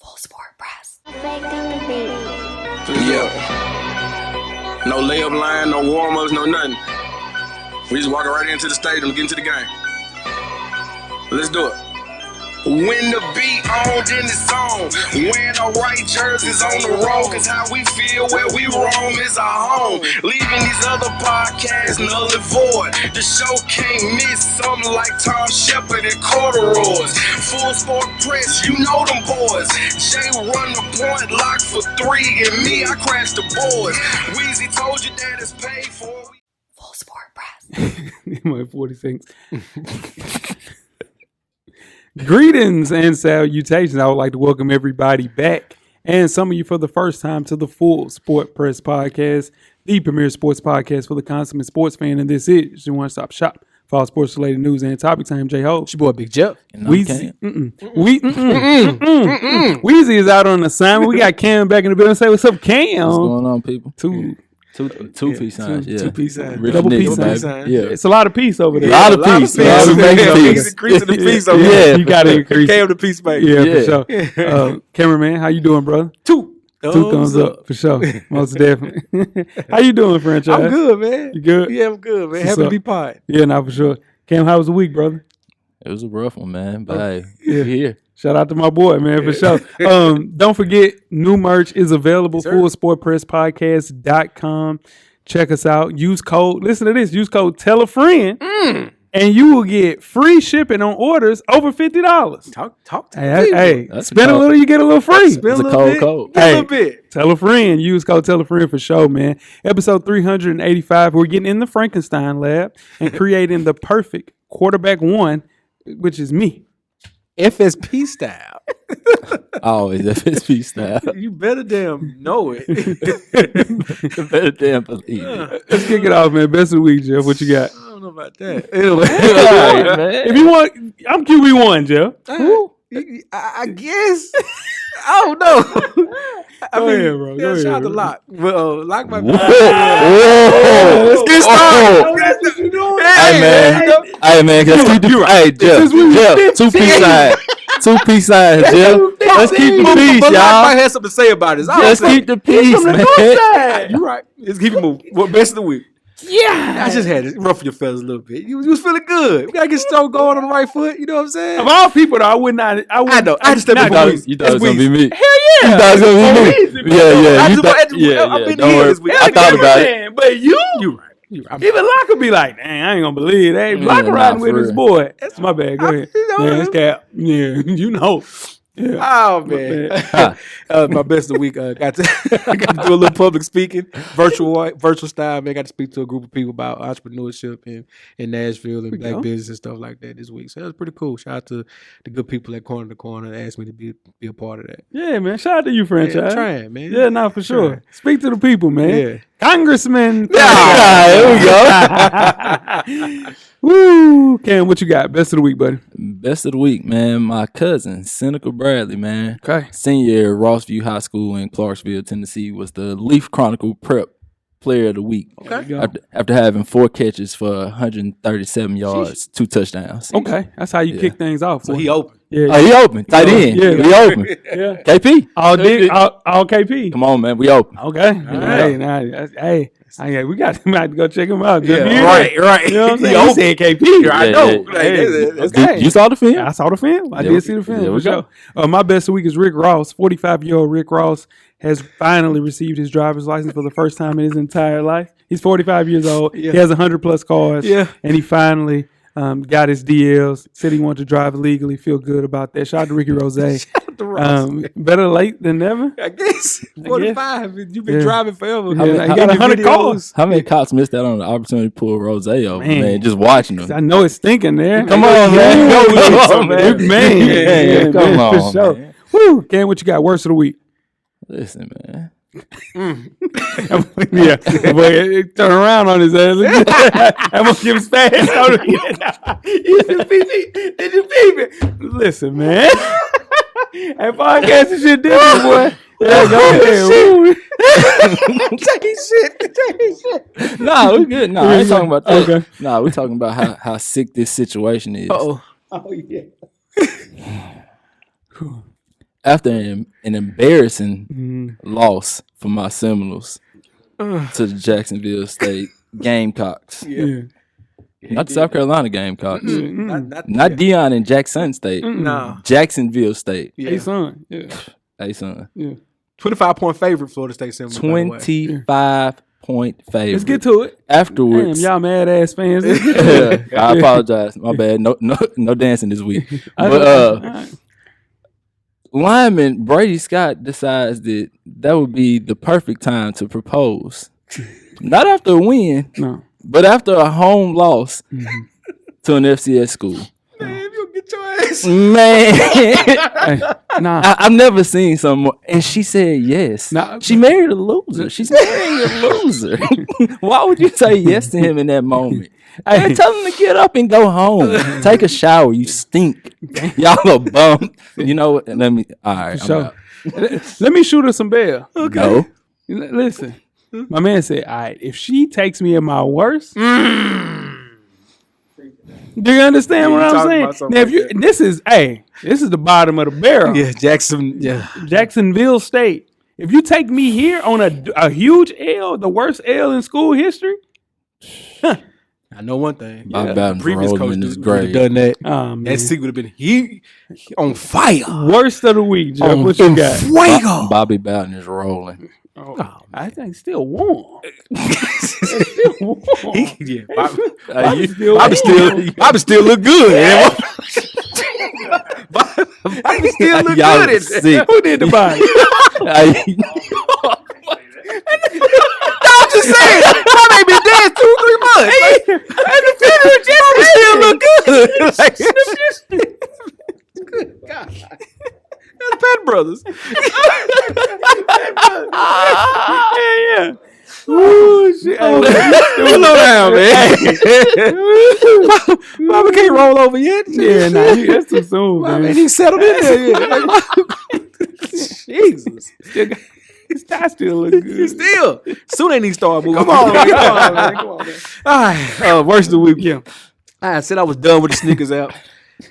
Full Sport Press. Yeah. No layup line, no warm-ups, no nothing. We just walking right into the stadium, get into the game. Let's do it. When the beat on, then it's on. Wearing our right jerseys on the road, cause how we feel where we roam is our home. Leaving these other podcasts null and void. The show can't miss something like Tom Shepard and corduroys. Full Sport Press, you know them boys. Jay run the point, lock for three, and me, I crash the boards. Weezy told you that it's paid for. Full Sport Press. My 46. Greetings and salutations. I would like to welcome everybody back and some of you for the first time to the Full Sport Press podcast, the premier sports podcast for the consummate sports fan. And this is your one-stop shop for all sports-related news and topics. I am J Ho. It's your boy Big Jeff. Weezy. Weezy is out on assignment. We got Cam back in the building. Say what's up, Cam? What's going on, people? Two peace signs, yeah. Two peace signs. Rich Double niggas, peace baby. signs. Yeah. It's a lot of peace over there. A lot of peace. Peace. Increasing the peace over there. Yeah. You got to increase. Cam the peacemaker. Yeah, for sure. Cameraman, how you doing, brother? Two Thumbs up for sure. Most definitely. How you doing, franchise? I'm good, man. You good? Yeah, I'm good, man. What's Happy to up? be part. Yeah, nah, for sure. Cam, how was the week, brother? It was a rough one, man. But hey, Yeah. we're here. Shout out to my boy, man, for sure. Don't forget, new merch is available, Yes, sir. fullsportpresspodcast.com. Check us out. Use code, listen to this, use code Tell a Friend, and you will get free shipping on orders over $50. Talk to Hey, me. hey, That's spend a cold. little, you get a little free. Spend It's a little cold bit. code. Get a little bit. Tell a friend. Use code Tell a Friend for sure, man. Episode 385. We're getting in the Frankenstein lab and creating the perfect quarterback one, which is me. FSP style. Always FSP style. You better damn know it. Better damn believe it. Let's kick it off, man. Best of the week, Jeff. What you got? I don't know about that. Anyway. All right, man. If you want, I'm QB1, Jeff. I guess. I don't know. Go ahead, bro. Go Shout out ahead, to bro. Lock. Well, Lock my Whoa. Let's get started. Hey, man. Let's keep the Hey, Jeff. Two peace signs. Two peace signs, Jeff. Let's keep the peace, But Lock might y'all. have something to say about this. Let's keep the peace, man. You're right. Let's keep it moving. What best of the week? Yeah. I just had to ruffle your feathers a little bit. You was feeling good. We gotta get Stoke going on the right foot. You know what I'm saying? Of all people, though, I would not. I know. I just stepped You in thought, Weezy. you thought it was going to be me. Hell yeah. You thought it was going to be me. Weezy, bro. Yeah. I You just- thought- I've been Don't here worry. this week. I thought about it. Man, but you I'm- even Lock could be like, dang, I ain't gonna believe that. Hey, Lock Yeah, riding nah, with for his real. boy. That's my bad. Go ahead. you know, Yeah, it's Cap. Yeah, you know. Yeah. Oh man, my best of the week. Got to do a little public speaking, virtual style. Man, got to speak to a group of people about entrepreneurship in Nashville and black go. business and stuff like that this week. So that was pretty cool. Shout out to the good people at Corner to Corner that asked me to be a part of that. Yeah, man. Shout out to you, Yeah, franchise. I'm trying, man. Yeah, no, for sure. Trying. Speak to the people, man. Yeah. Congressman. There we go. Woo. Cam, what you got? Best of the week, buddy. Best of the week, man. My cousin, Seneca Bradley, man. Okay. Senior year at Rossview High School in Clarksville, Tennessee, was the Leaf Chronicle Prep Player of the Week. There you go. After having 4 catches for 137 yards, 2 touchdowns. Okay. That's how you Yeah. kick things off. So boy. he open. Yeah. Oh, he open. Tight end. Yeah. We open. Yeah. KP. All dick, all KP. Come on, man. We open. Okay. Hey, we got to go check him out. Jeff. Yeah, You hear right. that? You know what I'm saying? He He open. said KP. I Yeah, know. yeah. Like, that's Okay. You saw the film? Yeah, I saw the film. I Yeah, did see the film there we for go. sure. My best of the week is Rick Ross. 45-year-old Rick Ross has finally received his driver's license for the first time in his entire life. He's 45 years old. Yeah. He has 100-plus cars. Yeah. And he finally got his DLs. Said he wanted to drive legally. Feel good about that. Shout out to Ricky Rose. Better late than never. I guess 45. You've been Yeah. driving forever. Yeah, he how got many 100 cars. How many cops missed out on the opportunity to pull Rose over, man? Just watching them. I know it's thinking there. Come on, man. You know Come it's on, man. Man. Yeah, come on, for sure. man. Woo. Cam, what you got? Worst of the week. Listen, man. Yeah, but it turn around on his ass. I'm gonna give him fast. Did you peep it? Listen, man. That podcast is shit different, boy. Yeah, go ahead. Taking shit. Nah, we good. Nah, I ain't talking about that. Okay. Nah, we talking about how sick this situation is. Oh yeah. after an embarrassing loss for my Seminoles to the Jacksonville State Gamecocks. Yeah. Not the South Carolina Gamecocks. Not yeah. Dion and Jackson State. No. Jacksonville State. Yeah. Hey, son. Yeah. Hey, son. Yeah. 25-point favorite Florida State Seminoles. 25-point favorite. Let's get to it. Afterwards. Damn, y'all mad ass fans. Let's get to it. I apologize. My bad. No dancing this week. All But right. lineman Brady Scott decides that would be the perfect time to propose. Not after a win, No. but after a home loss to an FCS school. Man, you get your ass. Man, Hey, nah. I've never seen someone, and she said yes. Nah. She married a loser. She's marrying a loser. Why would you say yes to him in that moment? Hey. Tell him to get up and go home. Take a shower. You stink. Y'all are bummed. You know what? All right. I'm So, out. let me shoot her some bail. Go. Listen, my man said, all right, if she takes me at my worst, do you understand what you I'm talking saying? about something Now, if like you, this is the bottom of the barrel. Yeah, Jackson. Yeah. Jacksonville State. If you take me here on a huge L, the worst L in school history, I know one thing. Bobby Bowden's Previous rolling coach in his would have grave. done that. man. That seat would have been he on fire. Worst of the week, Jeff. On What you got? fuego. Bobby Bowden is rolling. Oh, I think it's still warm. It's still warm. Yeah, Bobby, Bobby still Bobby still look good. Bobby still look Y'all good. sick. Who did the body? I'm just saying, that made me dance 2-3 months. And the finish still look good. Good God. That's Pat Brothers. Yeah. Ooh, shit. Oh, Slow down, man. Bobby can't roll over yet. yeah, nah, that's too soon, Man, man. he settled in there yet. Jesus. I still look good. Still. Soon they need to start moving. Come on, man. Come on, man. All right. Worst of the week. Yeah. I said I was done with the sneakers app.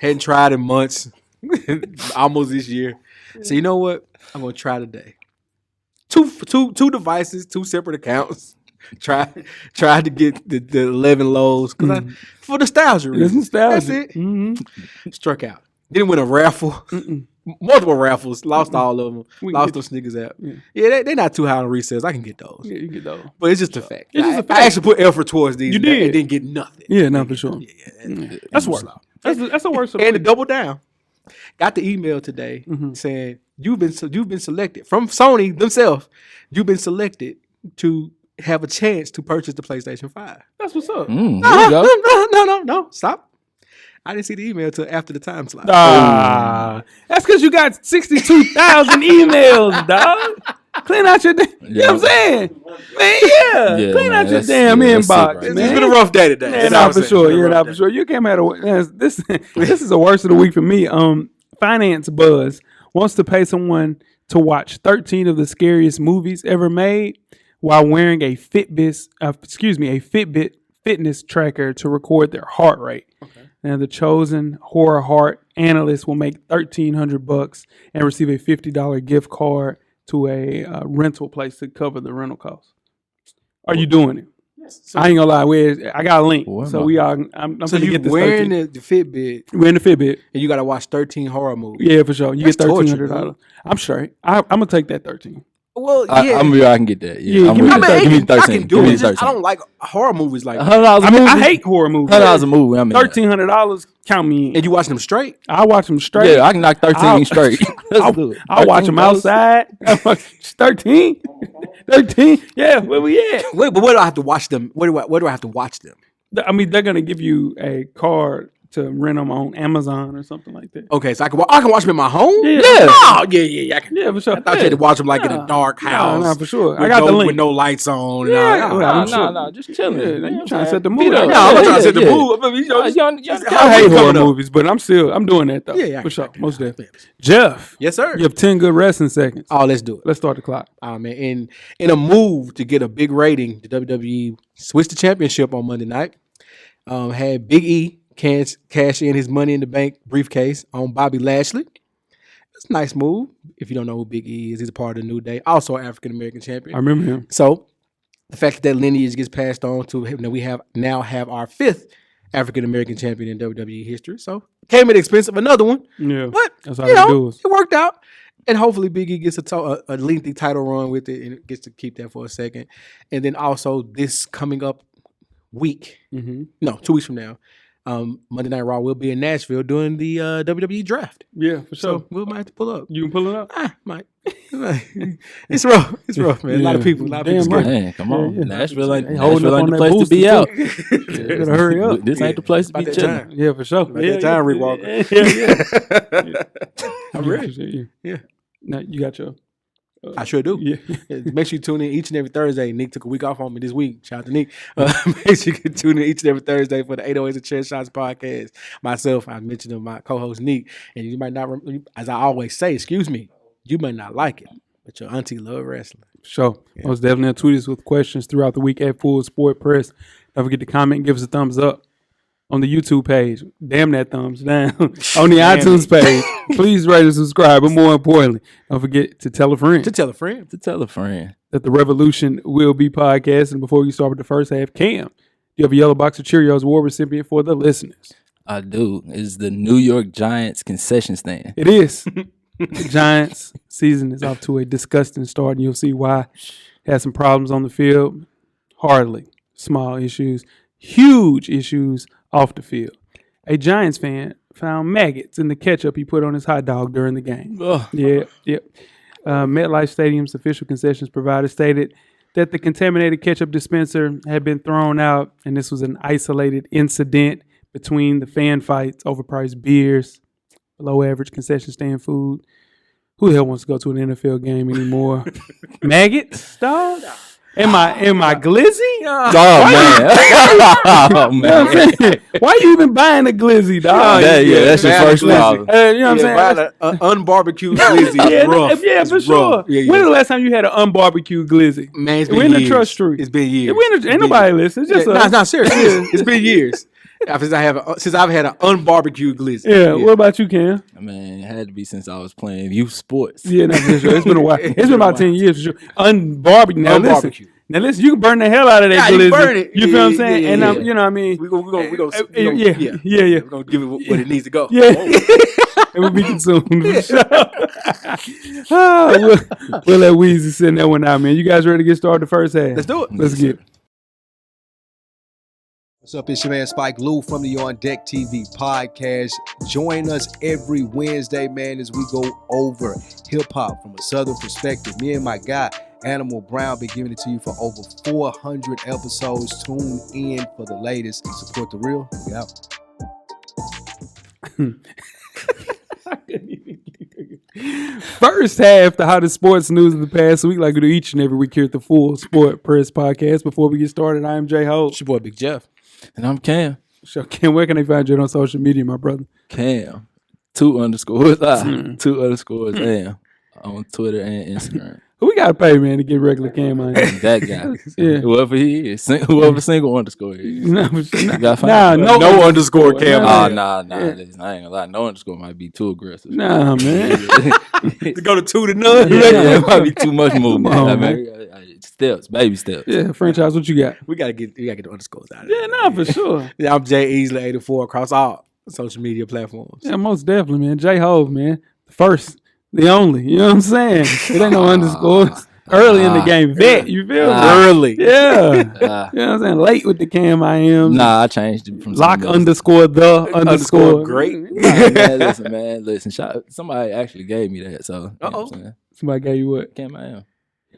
Hadn't tried in months. Almost this year. So you know what? I'm gonna try today. Two devices, 2 separate accounts. Tried to get the 11 lows because for nostalgia It's reasons. nostalgia. That's it. Mm-hmm. Struck out. Didn't win a raffle. Multiple raffles. Lost all of them. We Lost get- those sneakers out. Yeah. Yeah, they're not too high on resales. I can get those. Yeah, you get those. But it's just a fact. It's just a fact. I actually put effort towards these. You and did. and didn't get nothing. Yeah, no, for sure. Yeah. That's worse. That's the worst of the And to week. double down, got the email today saying you've been selected from Sony themselves. You've been selected to have a chance to purchase the PlayStation 5. That's what's up. There you go. No, stop. I didn't see the email till after the time slot. That's because you got 62,000 emails, dog. Clean out your, you know what I'm saying? Man, Yeah, clean man, out your that's- damn yeah, that's inbox, sick right man. It's been a rough day today. Yeah, That's nah, all I'm for saying. sure. It's been a Yeah, nah, rough for day. sure. You came out of this. This is the worst of the week for me. Finance Buzz wants to pay someone to watch 13 of the scariest movies ever made while wearing a Fitbit fitness tracker to record their heart rate. Okay. Now, the chosen horror heart analyst will make $1,300 and receive a $50 gift card to a rental place to cover the rental costs. Are you doing it? I ain't gonna lie. I got a link, What so am I- we are. I'm So gonna you get this. wearing 13. the Fitbit We're in the Fitbit. and you got to watch 13 horror movies. Yeah, for sure. You That's get torture, $1,300. I'm straight. I'm gonna take that 13. Well, I can get that. Yeah, I'm give me with the that. Give me I 13. can do Give me it. Just, 13. I don't like horror movies like that. $100 a I mean, movie. I hate horror movies. $100 a movie. I mean, $1,300. Count me in. And you watching them straight? I watch them straight. yeah, I can knock 13 I'll- straight. Let's do it. I'll watch them $13. outside. 13. 13. Yeah, where we at? Wait, but where do I have to watch them? Where do I have to watch them? I mean, they're gonna give you a card to rent them on Amazon or something like that. Okay, so I can watch them in my home. Yeah. Oh, yeah. I can. Yeah, for sure. I thought you had to watch them like in a dark house. No, for sure. I with got no, the link. with no lights on. Yeah, No, well, I'm sure. No, just chilling. Yeah, now you trying to set the Beat mood. up. No, I'm not trying to set the Yeah. mood. But, you know, I hate horror coming up. movies, but I'm doing that though. Yeah, for sure. okay. Most definitely. Jeff, Yes, sir. you have 10 good wrestling seconds. Oh, let's do it. Let's start the clock. Man, in a move to get a big rating, the WWE switched the championship on Monday night. Had Big E cash in his Money in the Bank briefcase on Bobby Lashley. It's a nice move. If you don't know who Big E is, he's a part of the New Day. Also an African-American champion. I remember him. So the fact that lineage gets passed on to him, that we now have our 5th African-American champion in WWE history. So came at the expense of another one. Yeah. But, That's how they do it. it worked out. And hopefully Big E gets a lengthy title run with it and gets to keep that for a second. And then also this coming up week, 2 weeks from now, Monday Night Raw will be in Nashville doing the WWE draft. Yeah, for sure. So we might have to pull up. You can pull it up? Might. It's rough. It's rough, man. A lot of people. Damn scared. right. Man, come on. Yeah. Nashville ain't holding up on the that place to be out. booster, Better hurry up. This ain't the place to About be that chilling. time. Yeah, for sure. About that time, Rick Walker. I'm ready. Yeah. Now you got your. I sure do. Yeah. Make sure you tune in each and every Thursday. Nick took a week off on me this week. Shout out to Nick. Make sure you tune in each and every Thursday for the 808s and Chair Shots podcast. Myself, I mentioned to my co-host Nick, and you might not, as I always say, excuse me, you might not like it, but your auntie love wrestling. Sure. I was definitely tweet us with questions throughout the week at Full Sport Press. Don't forget to comment and give us a thumbs up on the YouTube page. Damn that thumbs down. On the iTunes page. Please rate and subscribe. But more importantly, don't forget to tell a friend. To tell a friend. To tell a friend. That the revolution will be podcast. And before you start with the first half, Cam, you have a yellow box of Cheerios award recipient for the listeners. I do. It's the New York Giants concession stand. It is. The Giants season is off to a disgusting start, and you'll see why. Had some problems on the field. Hardly. Small issues. Huge issues off the field. A Giants fan found maggots in the ketchup he put on his hot dog during the game. Ugh. Yeah. MetLife Stadium's official concessions provider stated that the contaminated ketchup dispenser had been thrown out, and this was an isolated incident between the fan fights, overpriced beers, below average concession stand food. Who the hell wants to go to an NFL game anymore? Maggots, dog? Am I glizzy? Oh, man. Why you even buying a glizzy, dog? That's your first problem. You know what I'm saying? An unbarbecued glizzy is rough. Yeah, It's for sure. rough. Yeah. When the last time you had an unbarbecued glizzy? Man, it's been We're in the years. trust street. It's been years. Ain't nobody listening. It's just us. No, serious. It's been years. Since I've had an unbarbecued glizzy. Yeah. What about you, Cam? Man, it had to be since I was playing youth sports. Yeah, no, for sure. It's been a while. It's been about 10 years for sure. Unbarbecued. Now listen. Unbarbecued. Now listen, you can burn the hell out of that Yeah, glizzy. you burn it. You feel what I'm saying? Yeah, And yeah. you know what I mean? We're gonna Yeah. We're gonna give it what it needs to go. Yeah. It will be consumed. For sure. We'll let Weezy send that one out, man. You guys ready to get started the first half? Let's do it. Let's get it. What's up? It's your man Spike Lou from the On Deck TV podcast. Join us every Wednesday, man, as we go over hip-hop from a Southern perspective. Me and my guy, Animal Brown, been giving it to you for over 400 episodes. Tune in for the latest. Support the real. We out. First half, the hottest sports news of the past week, like we do each and every week here at the Full Sport Press podcast. Before we get started, I am J Ho. It's your boy Big Jeff. And I'm Cam. So, Ken, where can they find you on social media, my brother? Cam. 2_I. 2_ AM on Twitter and Instagram. Who we got to pay, man, to get regular Cam on here? That guy. Yeah. Whoever he is. Whoever single underscore he is. No, gotta find nah, out. no underscore Cam. Nah, Nah. Listen, I ain't gonna lie. No underscore might be too aggressive. nah, man. To go to 2 to none. Yeah, it might be too much movement. Come on, I mean, steps, baby steps. Yeah, franchise, what you got? We gotta get the underscores out of Yeah, it. nah, for sure. Yeah, I'm Jay Easley 84 across all social media platforms. Yeah, most definitely, man. J Hove, man. The first, the only. You know what I'm saying? It ain't no underscores. Early in the game, vet. You feel me? Early. Yeah. You Uh, know what I'm saying? Late with the Cam I am. Nah, I changed it from Lock something else. underscore the underscore. Great. Nah, man, listen. Somebody actually gave me that, so you know what I'm saying? Somebody gave you what? Cam I am.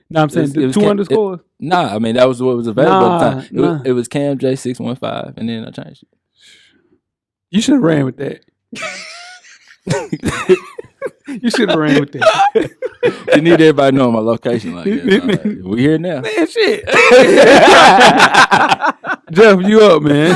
No, I'm saying It was two Cam- underscores. Nah, I mean that was what was available at the time. Nah. It was Cam J615, and then I changed it. You should have ran with that. You should have ran with that. You need everybody knowing my location like that. So, we here now. Man, shit. Jeff, you up, man?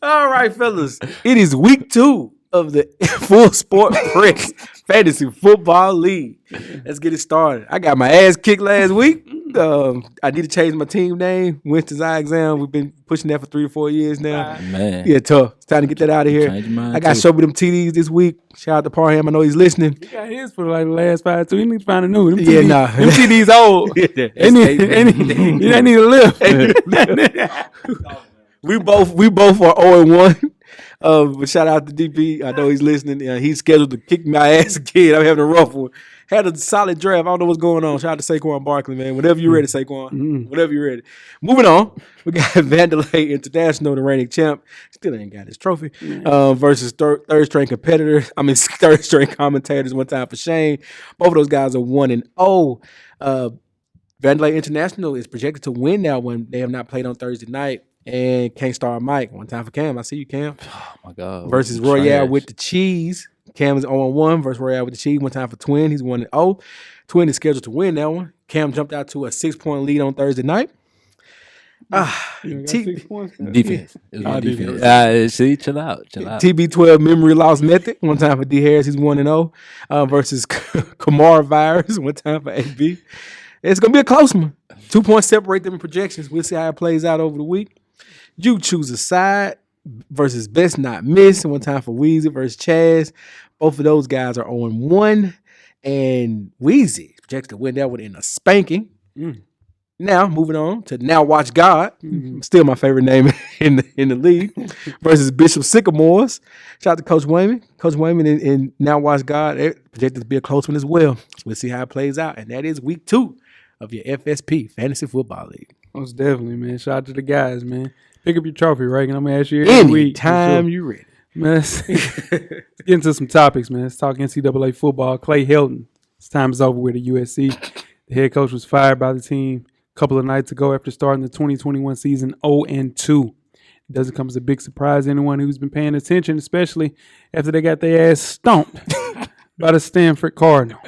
All right, fellas. It is week 2 of the Full Sport Press Fantasy Football League. Let's get it started. I got my ass kicked last week. I need to change my team name. Winston's eye exam. We've been pushing that for 3 or 4 years now. Man. Yeah, tough. It's time to get that out of here. Change mine I got too. show me them TDs this week. Shout out to Parham. I know he's listening. He got his for like the last 5 too. He need to find a new one. Them Yeah, TDs, nah. Them TDs old. They need a lift. We both are 0-1. But shout out to DP. I know he's listening. He's scheduled to kick my ass again. I'm having a rough one. Had a solid draft. I don't know what's going on. Shout out to Saquon Barkley, man. Whenever you're ready, Saquon. Whenever you're ready. Moving on. We got Vandalay International, the reigning champ. Still ain't got his trophy. Versus third string competitors. Third string commentators. One time for Shane. Both of those guys are 1-0. Vandalay International is projected to win that one. They have not played on Thursday night. And Can't Star Mike. One time for Cam. I see you, Cam. Oh my God. Versus Royale with the Cheese. Cam is 0-1 versus Royale with the Cheese. One time for Twin. He's 1-0. Twin is scheduled to win that one. Cam jumped out to a 6-point lead on Thursday night. Defense. It was my Oh, defense. See, chill out. TB12 memory loss method. One time for D Harris. He's 1-0 versus Kamar Virus. One time for AB. It's gonna be a close one. 2 points separate them in projections. We'll see how it plays out over the week. You choose a side versus Best Not Miss. One time for Weezy versus Chaz. Both of those guys are 0-1. And Weezy projected to win that one in a spanking. Now, moving on to Now Watch God. Still my favorite name in the league. Versus Bishop Sycamores. Shout out to Coach Wayman. Coach Wayman and Now Watch God. They're projected to be a close one as well. So we'll see how it plays out. And that is week 2 of your FSP, Fantasy Football League. Most definitely, man. Shout out to the guys, man. Pick up your trophy, Reagan. I'm going to ask you every week. Anytime you're ready. Man, let's get into some topics, man. Let's talk NCAA football. Clay Helton. His time is over with at USC. The head coach was fired by the team a couple of nights ago after starting the 2021 season 0-2. It doesn't come as a big surprise to anyone who's been paying attention, especially after they got their ass stomped by the Stanford Cardinal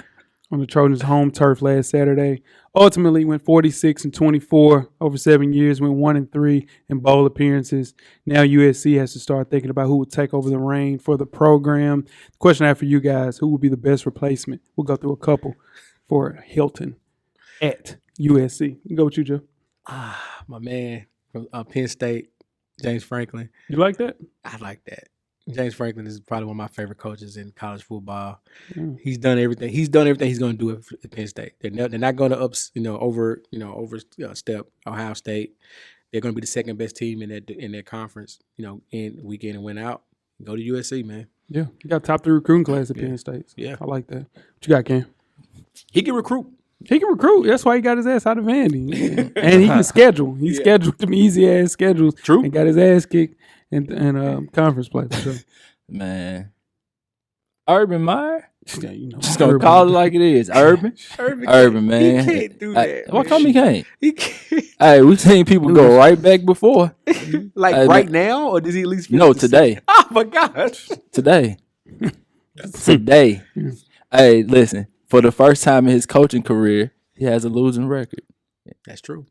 on the Trojans' home turf last Saturday. Ultimately went 46-24 over 7 years, went 1-3 in bowl appearances. Now USC has to start thinking about who would take over the reign for the program. The question I have for you guys, who would be the best replacement? We'll go through a couple for Hilton at USC. Go with you, Joe. My man from Penn State, James Franklin. You like that? I like that. James Franklin is probably one of my favorite coaches in college football. He's done everything. He's done everything he's going to do at Penn State. They're not going to overstep Ohio State. They're going to be the second best team in their conference. In week in and win out. Go to USC, man. Yeah, you got top 3 recruiting class at Penn State. So Yeah. I like that. What you got, Cam? He can recruit. He can recruit. That's why he got his ass out of Vandy. And he can schedule. He scheduled them easy-ass schedules. True. And got his ass kicked in conference play. For sure. Man. Urban Meyer? Yeah, Just going to call it like it is. Urban, man. He can't do that. Why come he can't? He can't. Hey, we've seen people go right back before. Right now, or does he at least? No, today. Oh my gosh. Today. Hey, listen. For the first time in his coaching career, he has a losing record. That's true.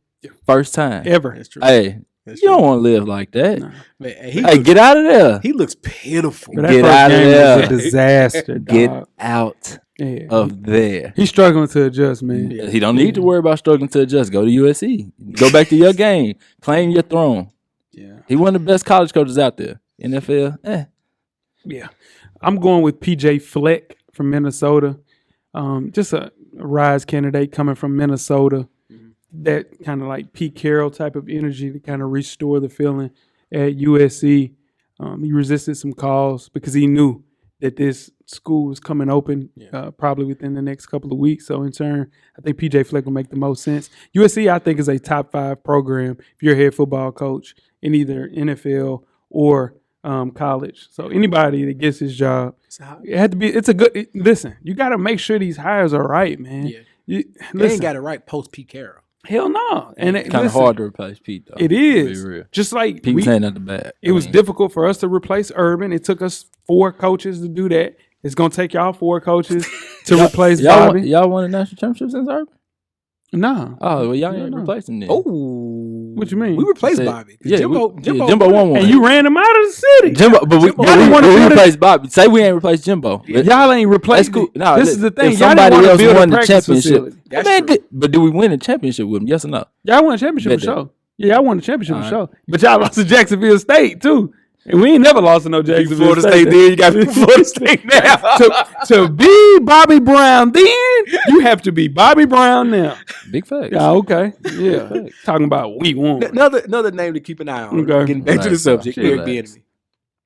First time. Ever. That's true. Hey, you don't want to live like that. No. Man, Hey, get out of there. He looks pitiful. But that Get first out of game there. was a disaster, Get dog. out Yeah. of there. He's struggling to adjust, man. He don't need to worry about struggling to adjust. Go to USC. Go back to your game. Claim your throne. Yeah. He one of the best college coaches out there. NFL, Yeah. I'm going with PJ Fleck from Minnesota. Just a rise candidate coming from Minnesota. That kind of like Pete Carroll type of energy to kind of restore the feeling at USC. He resisted some calls because he knew that this school was coming open probably within the next couple of weeks. So in turn, I think PJ Fleck will make the most sense. USC, I think, is a top 5 program if you're a head football coach in either NFL or college. So anybody that gets his job, it had to be. It's a good. Listen, you got to make sure these hires are right, man. Yeah. They ain't got it right post Pete Carroll. Hell no. And kind of hard to replace Pete, though. It to is. be real. Just like Pete was saying at the back. it was difficult for us to replace Urban. It took us 4 coaches to do that. It's gonna take y'all 4 coaches to replace Bobby. Y'all won a national championship since Urban? No. Oh, well, y'all ain't replacing them. Oh, What you mean? We replaced Said- Bobby. Yeah, Jimbo won one. And you ran him out of the city. Jimbo, but we wanna put it- replaced Bobby. Say we ain't replaced Jimbo. Y'all ain't replaced. That's cool. No, this is the thing. If Y'all somebody didn't want else to build won a the practice championship, facility. That's man, true. but do we win the championship with him? Yes or no? Y'all won a championship for Bet that. sure. Yeah, y'all won the championship for All sure. But y'all lost to Jacksonville State too. And we ain't never lost to no Jacksonville Florida State. State then, you got Florida State now. to be Bobby Brown then, you have to be Bobby Brown now. Big facts. Yeah, okay. Yeah. Talking about we won. Another name to keep an eye on. Okay. Getting back to the Relax, subject, bro. Eric Relax.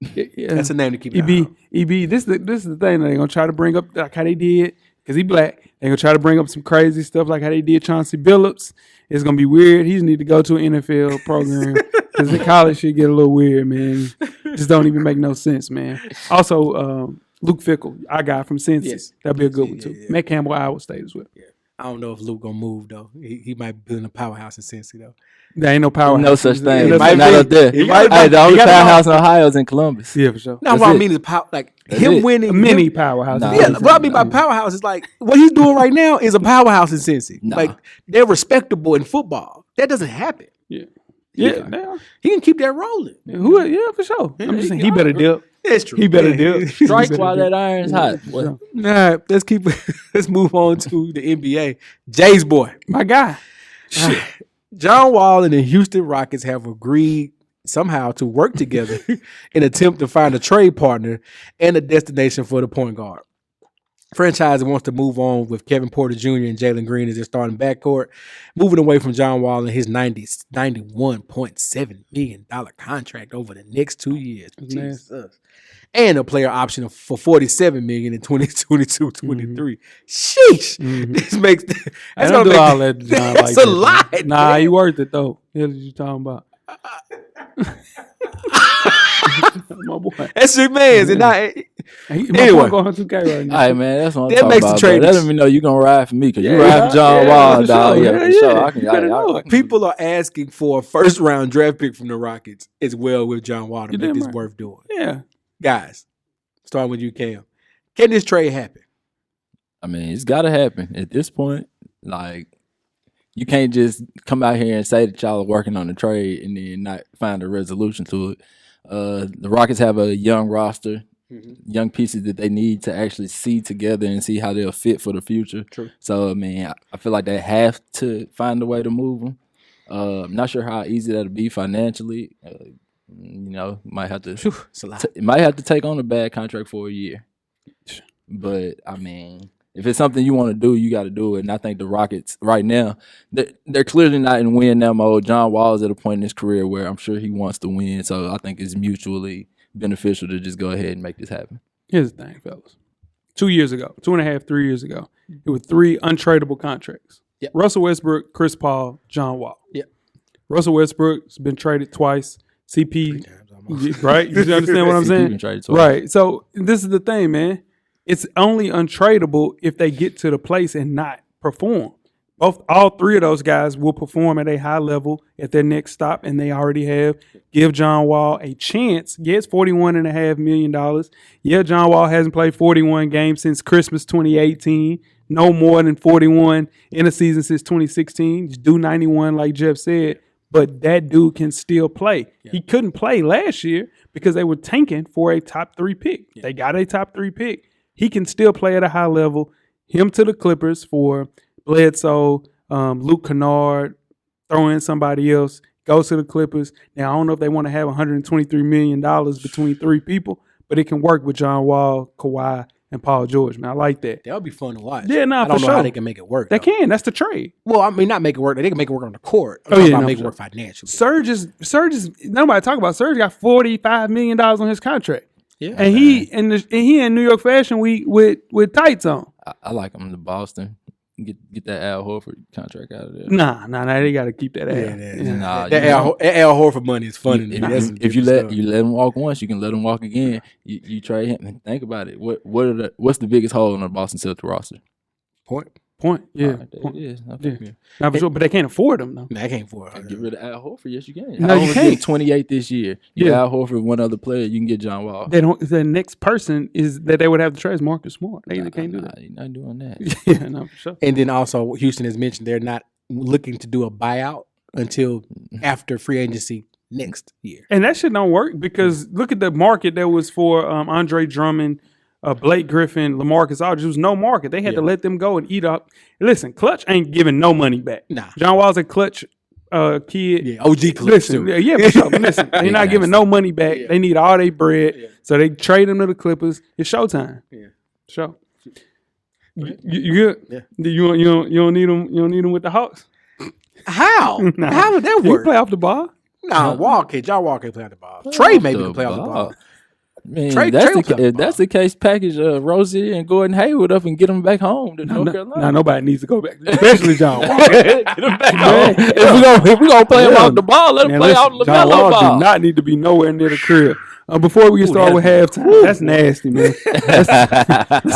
Bieniemy. Yeah. That's a name to keep an eye on. EB, this is the thing that they're gonna try to bring up like how they did, because he black. They're gonna try to bring up some crazy stuff like how they did Chauncey Billups. It's gonna be weird. He just need to go to an NFL program because the college should get a little weird, man. Just don't even make no sense, man. Also, Luke Fickell, our guy from Cincy. Yes. That'd be a good one Yeah, too. yeah. Matt Campbell, Iowa State as well. I don't know if Luke gonna move though. He might be building a powerhouse in Cincy though. There ain't no power. No such thing. It Not might up there. He might Hey, be. the only He gotta powerhouse in Ohio is in Columbus. Yeah, for sure. No, That's what I it. mean is like That's him it. winning A mini powerhouse. Nah. Yeah, what I mean by powerhouse is like what he's doing right now is a powerhouse in Cincy. Nah. Like they're respectable in football. That doesn't happen. Yeah, Yeah. He can keep that rolling. yeah, for sure. I'm just saying he better dip. That's true. He better dip. Strike He better while dip. that iron's hot. For Boy. sure. All right, let's move on to the NBA. Jay's boy. My guy. John Wall and the Houston Rockets have agreed somehow to work together in attempt to find a trade partner and a destination for the point guard. Franchise wants to move on with Kevin Porter Jr. and Jalen Green as their starting backcourt, moving away from John Wall and his $91.7 million contract over the next 2 years. Jesus. And a player option for $47 million in 2022-23. Sheesh. This makes I that's don't gonna do make, all that. John, that's like a that, lot. man. Nah, man. you worth it though. What you talking about? My boy. That's your man's. And I, My Anyway. boy going 2K right now. All right, man. That's what I'm That talking makes the about. trade Bro. ex- Let me know you gonna ride for me because you Yeah, ride for John yeah, Wall, for dog. sure. Yeah, Yeah, for sure. yeah. I can. You better know it. people are asking for a first round draft pick from the Rockets as well with John Wall to You make damn this right. worth doing. Yeah. Guys, starting with you, Cam. Can this trade happen? I mean, it's got to happen at this point. Like, you can't just come out here and say that y'all are working on the trade and then not find a resolution to it. The Rockets have a young roster, young pieces that they need to actually see together and see how they'll fit for the future. True. So, I mean, I feel like they have to find a way to move them. I'm not sure how easy that'll be financially. Might have to. It's a lot. It might have to take on a bad contract for a year. But I mean, if it's something you want to do, you got to do it. And I think the Rockets right now, they're clearly not in win now mode. John Wall is at a point in his career where I'm sure he wants to win. So I think it's mutually beneficial to just go ahead and make this happen. Here's the thing, fellas. 2 years ago, 2.5, 3 years ago, it was 3 untradeable contracts. Yep. Russell Westbrook, Chris Paul, John Wall. Yep. Russell Westbrook's been traded twice. CP, right? You understand what I'm CP saying? been traded twice. Right. So this is the thing, man. It's only untradeable if they get to the place and not perform. All 3 of those guys will perform at a high level at their next stop, and they already have. Give John Wall a chance. Yeah, it's $41.5 million. Yeah, John Wall hasn't played 41 games since Christmas 2018. No more than 41 in a season since 2016. Just do 91 like Jeff said. But that dude can still play. Yeah. He couldn't play last year because they were tanking for a top 3 pick. Yeah. They got a top 3 pick. He can still play at a high level. Him to the Clippers for Bledsoe, Luke Kennard, throw in somebody else, go to the Clippers. Now, I don't know if they want to have $123 million between 3 people, but it can work with John Wall, Kawhi, and Paul George. Man, I like that. That would be fun to watch. Yeah, I don't know how they can make it work. They though. can. That's the trade. Well, I mean, not make it work. They can make it work on the court. Make it work financially. Serge is nobody talk about. Serge got $45 million on his contract. Yeah, and he in New York Fashion Week with tights on. I like him to Boston. Get that Al Horford contract out of there. Nah, they got to keep that Al. Nah, that Al Horford money is funny. If you let him walk once, you can let him walk again. You trade him. And think about it. What's the biggest hole in the Boston Celtics roster? Point. Yeah. Right, there it is. Not for sure, but they can't afford him though. Nah, I can't afford it. Get rid of Al Horford. Yes, you can. No, Al you Horford's can't. getting 28 this year. You Al Horford, one other player, you can get John Wall. The next person is that they would have to trade is Marcus Smart. They can't do that. You're not doing that. Yeah, no, for sure. And then also, Houston has mentioned they're not looking to do a buyout until after free agency next year. And that shit don't work because look at the market that was for Andre Drummond, Blake Griffin, LaMarcus Aldridge. There was no market. They had to let them go and eat up. Listen, Clutch ain't giving no money back. Nah. John Wall's a Clutch kid. Yeah, OG Clutch Listen, too. yeah, for sure. Listen, they're not giving no money back. Yeah. They need all their bread. Yeah. So they trade them to the Clippers. It's showtime. Yeah. Show. You good? Yeah. You don't need them. You don't need them with the Hawks. How? Nah. How would that You can work? play off the ball. Nah, John Wall can't play on the ball. Trey maybe can play off the ball. Man, Trey if was up the that's the case, package Rozier and Gordon Hayward up and get them back home to North Carolina. Now nobody needs to go back, especially John Wall. Get them back home. If we gonna play them off the ball, let them Man, play listen, off the John Wall ball. do not need to be nowhere near the crib. Before we get started with halftime, that's nasty, man.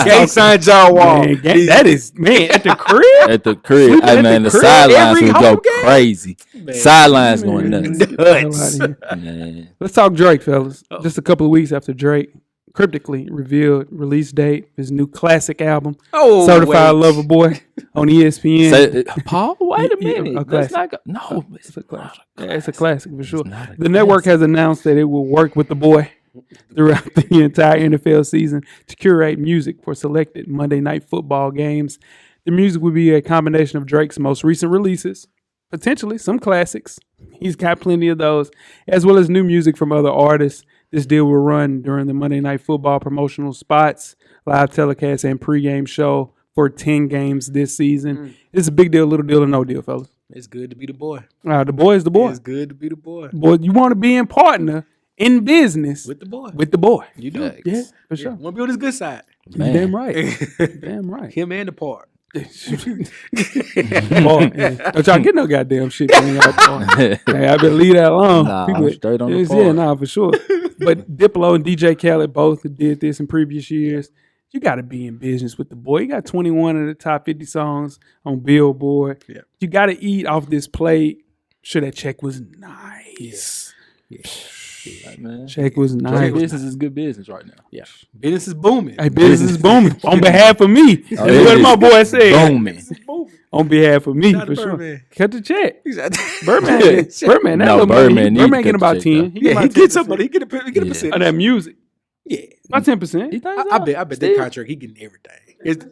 Can't sign John Wall. Man, that is, man, at the crib? At the crib, Sleeping hey at man, the the crib sidelines every would home go game? crazy. Man. Sidelines going Man, nuts. get the hell outta here. Man. Let's talk Drake, fellas. Just a couple of weeks after Drake cryptically revealed release date of his new classic album, Oh, Certified wait. Lover Boy, on ESPN. Say, Paul, wait a Yeah, minute. a Let's classic. not go. No, It's a classic. Yeah, it's a classic for sure. not a The network has announced that it will work with the boy throughout the entire NFL season to curate music for selected Monday Night Football games. The music will be a combination of Drake's most recent releases, potentially some classics. He's got plenty of those, as well as new music from other artists. This deal will run during the Monday Night Football promotional spots, live telecast, and pregame show for 10 games this season. It's a big deal, little deal, or no deal, fellas. It's good to be the boy. The boy is the boy. It's good to be the boy. Boy, you want to be in partner in business With the boy. with the boy. You do. Facts. Yeah, for sure. Want to be on his good side. You damn right. Damn right. Him and the part. Boy, yeah. Don't y'all get no goddamn shit. Man, hey, I better leave that alone. Nah, I'm straight on the Yeah, part. nah, for sure. But Diplo and DJ Khaled both did this in previous years. You got to be in business with the boy. You got 21 of the top 50 songs on Billboard. Yeah. You got to eat off this plate. Sure, that check was nice. Man. Check was Drake nice. business is good business right now. Yeah. Business is booming. Hey, business is booming on behalf of me. That's it what is. my boy said. Booming. On behalf of me, Shout out for to sure. Birdman. Cut the check. Exactly. Birdman, Birdman, that No, little money. Birdman need to Birdman cut getting the about check, 10. though. He get Yeah, about he 10%. gets somebody. He get a Yeah. percentage. of that music. Yeah. About 10%. He thinks I so? bet that Still? contract he getting everything. It's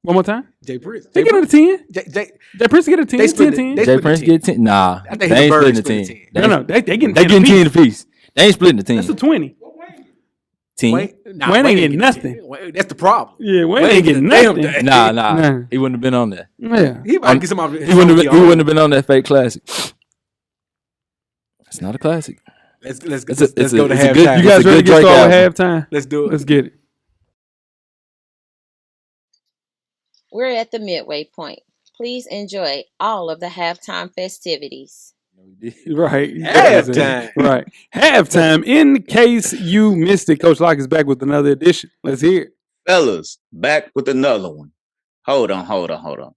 One more time. Jay Prince. They get a 10. Jay, Jay Prince get a 10. They 10, split it. 10. They Jay split Prince the get 10? Nah, I think they the ain't Birds splitting the split 10. the 10. No, they getting They 10 getting 10 apiece. apiece. They ain't splitting the 10. That's a 20. 10. Wayne ain't getting nothing. Wayne, that's the problem. Yeah, Wayne ain't getting damn nothing. thing. Nah. Nah. He wouldn't have been on that. Yeah. He might get some of He wouldn't have been on that fake classic. It's not a classic. Let's It's a- go to it's a good- halftime. You guys It's a ready to good get Drake started album. with halftime? Let's do it. Let's get it. We're at the midway point. Please enjoy all of the halftime festivities. Right. Halftime. Right. Halftime. In case you missed it, Coach Locke is back with another edition. Let's hear it. Fellas, back with another one. Hold on.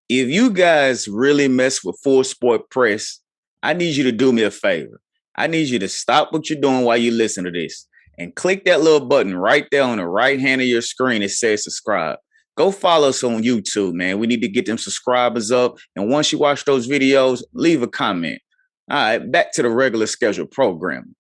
If you guys really mess with Full Sport Press, I need you to do me a favor. I need you to stop what you're doing while you listen to this and click that little button right there on the right hand of your screen that says subscribe. Go follow us on YouTube, man. We need to get them subscribers up. And once you watch those videos, leave a comment. All right, back to the regular scheduled program.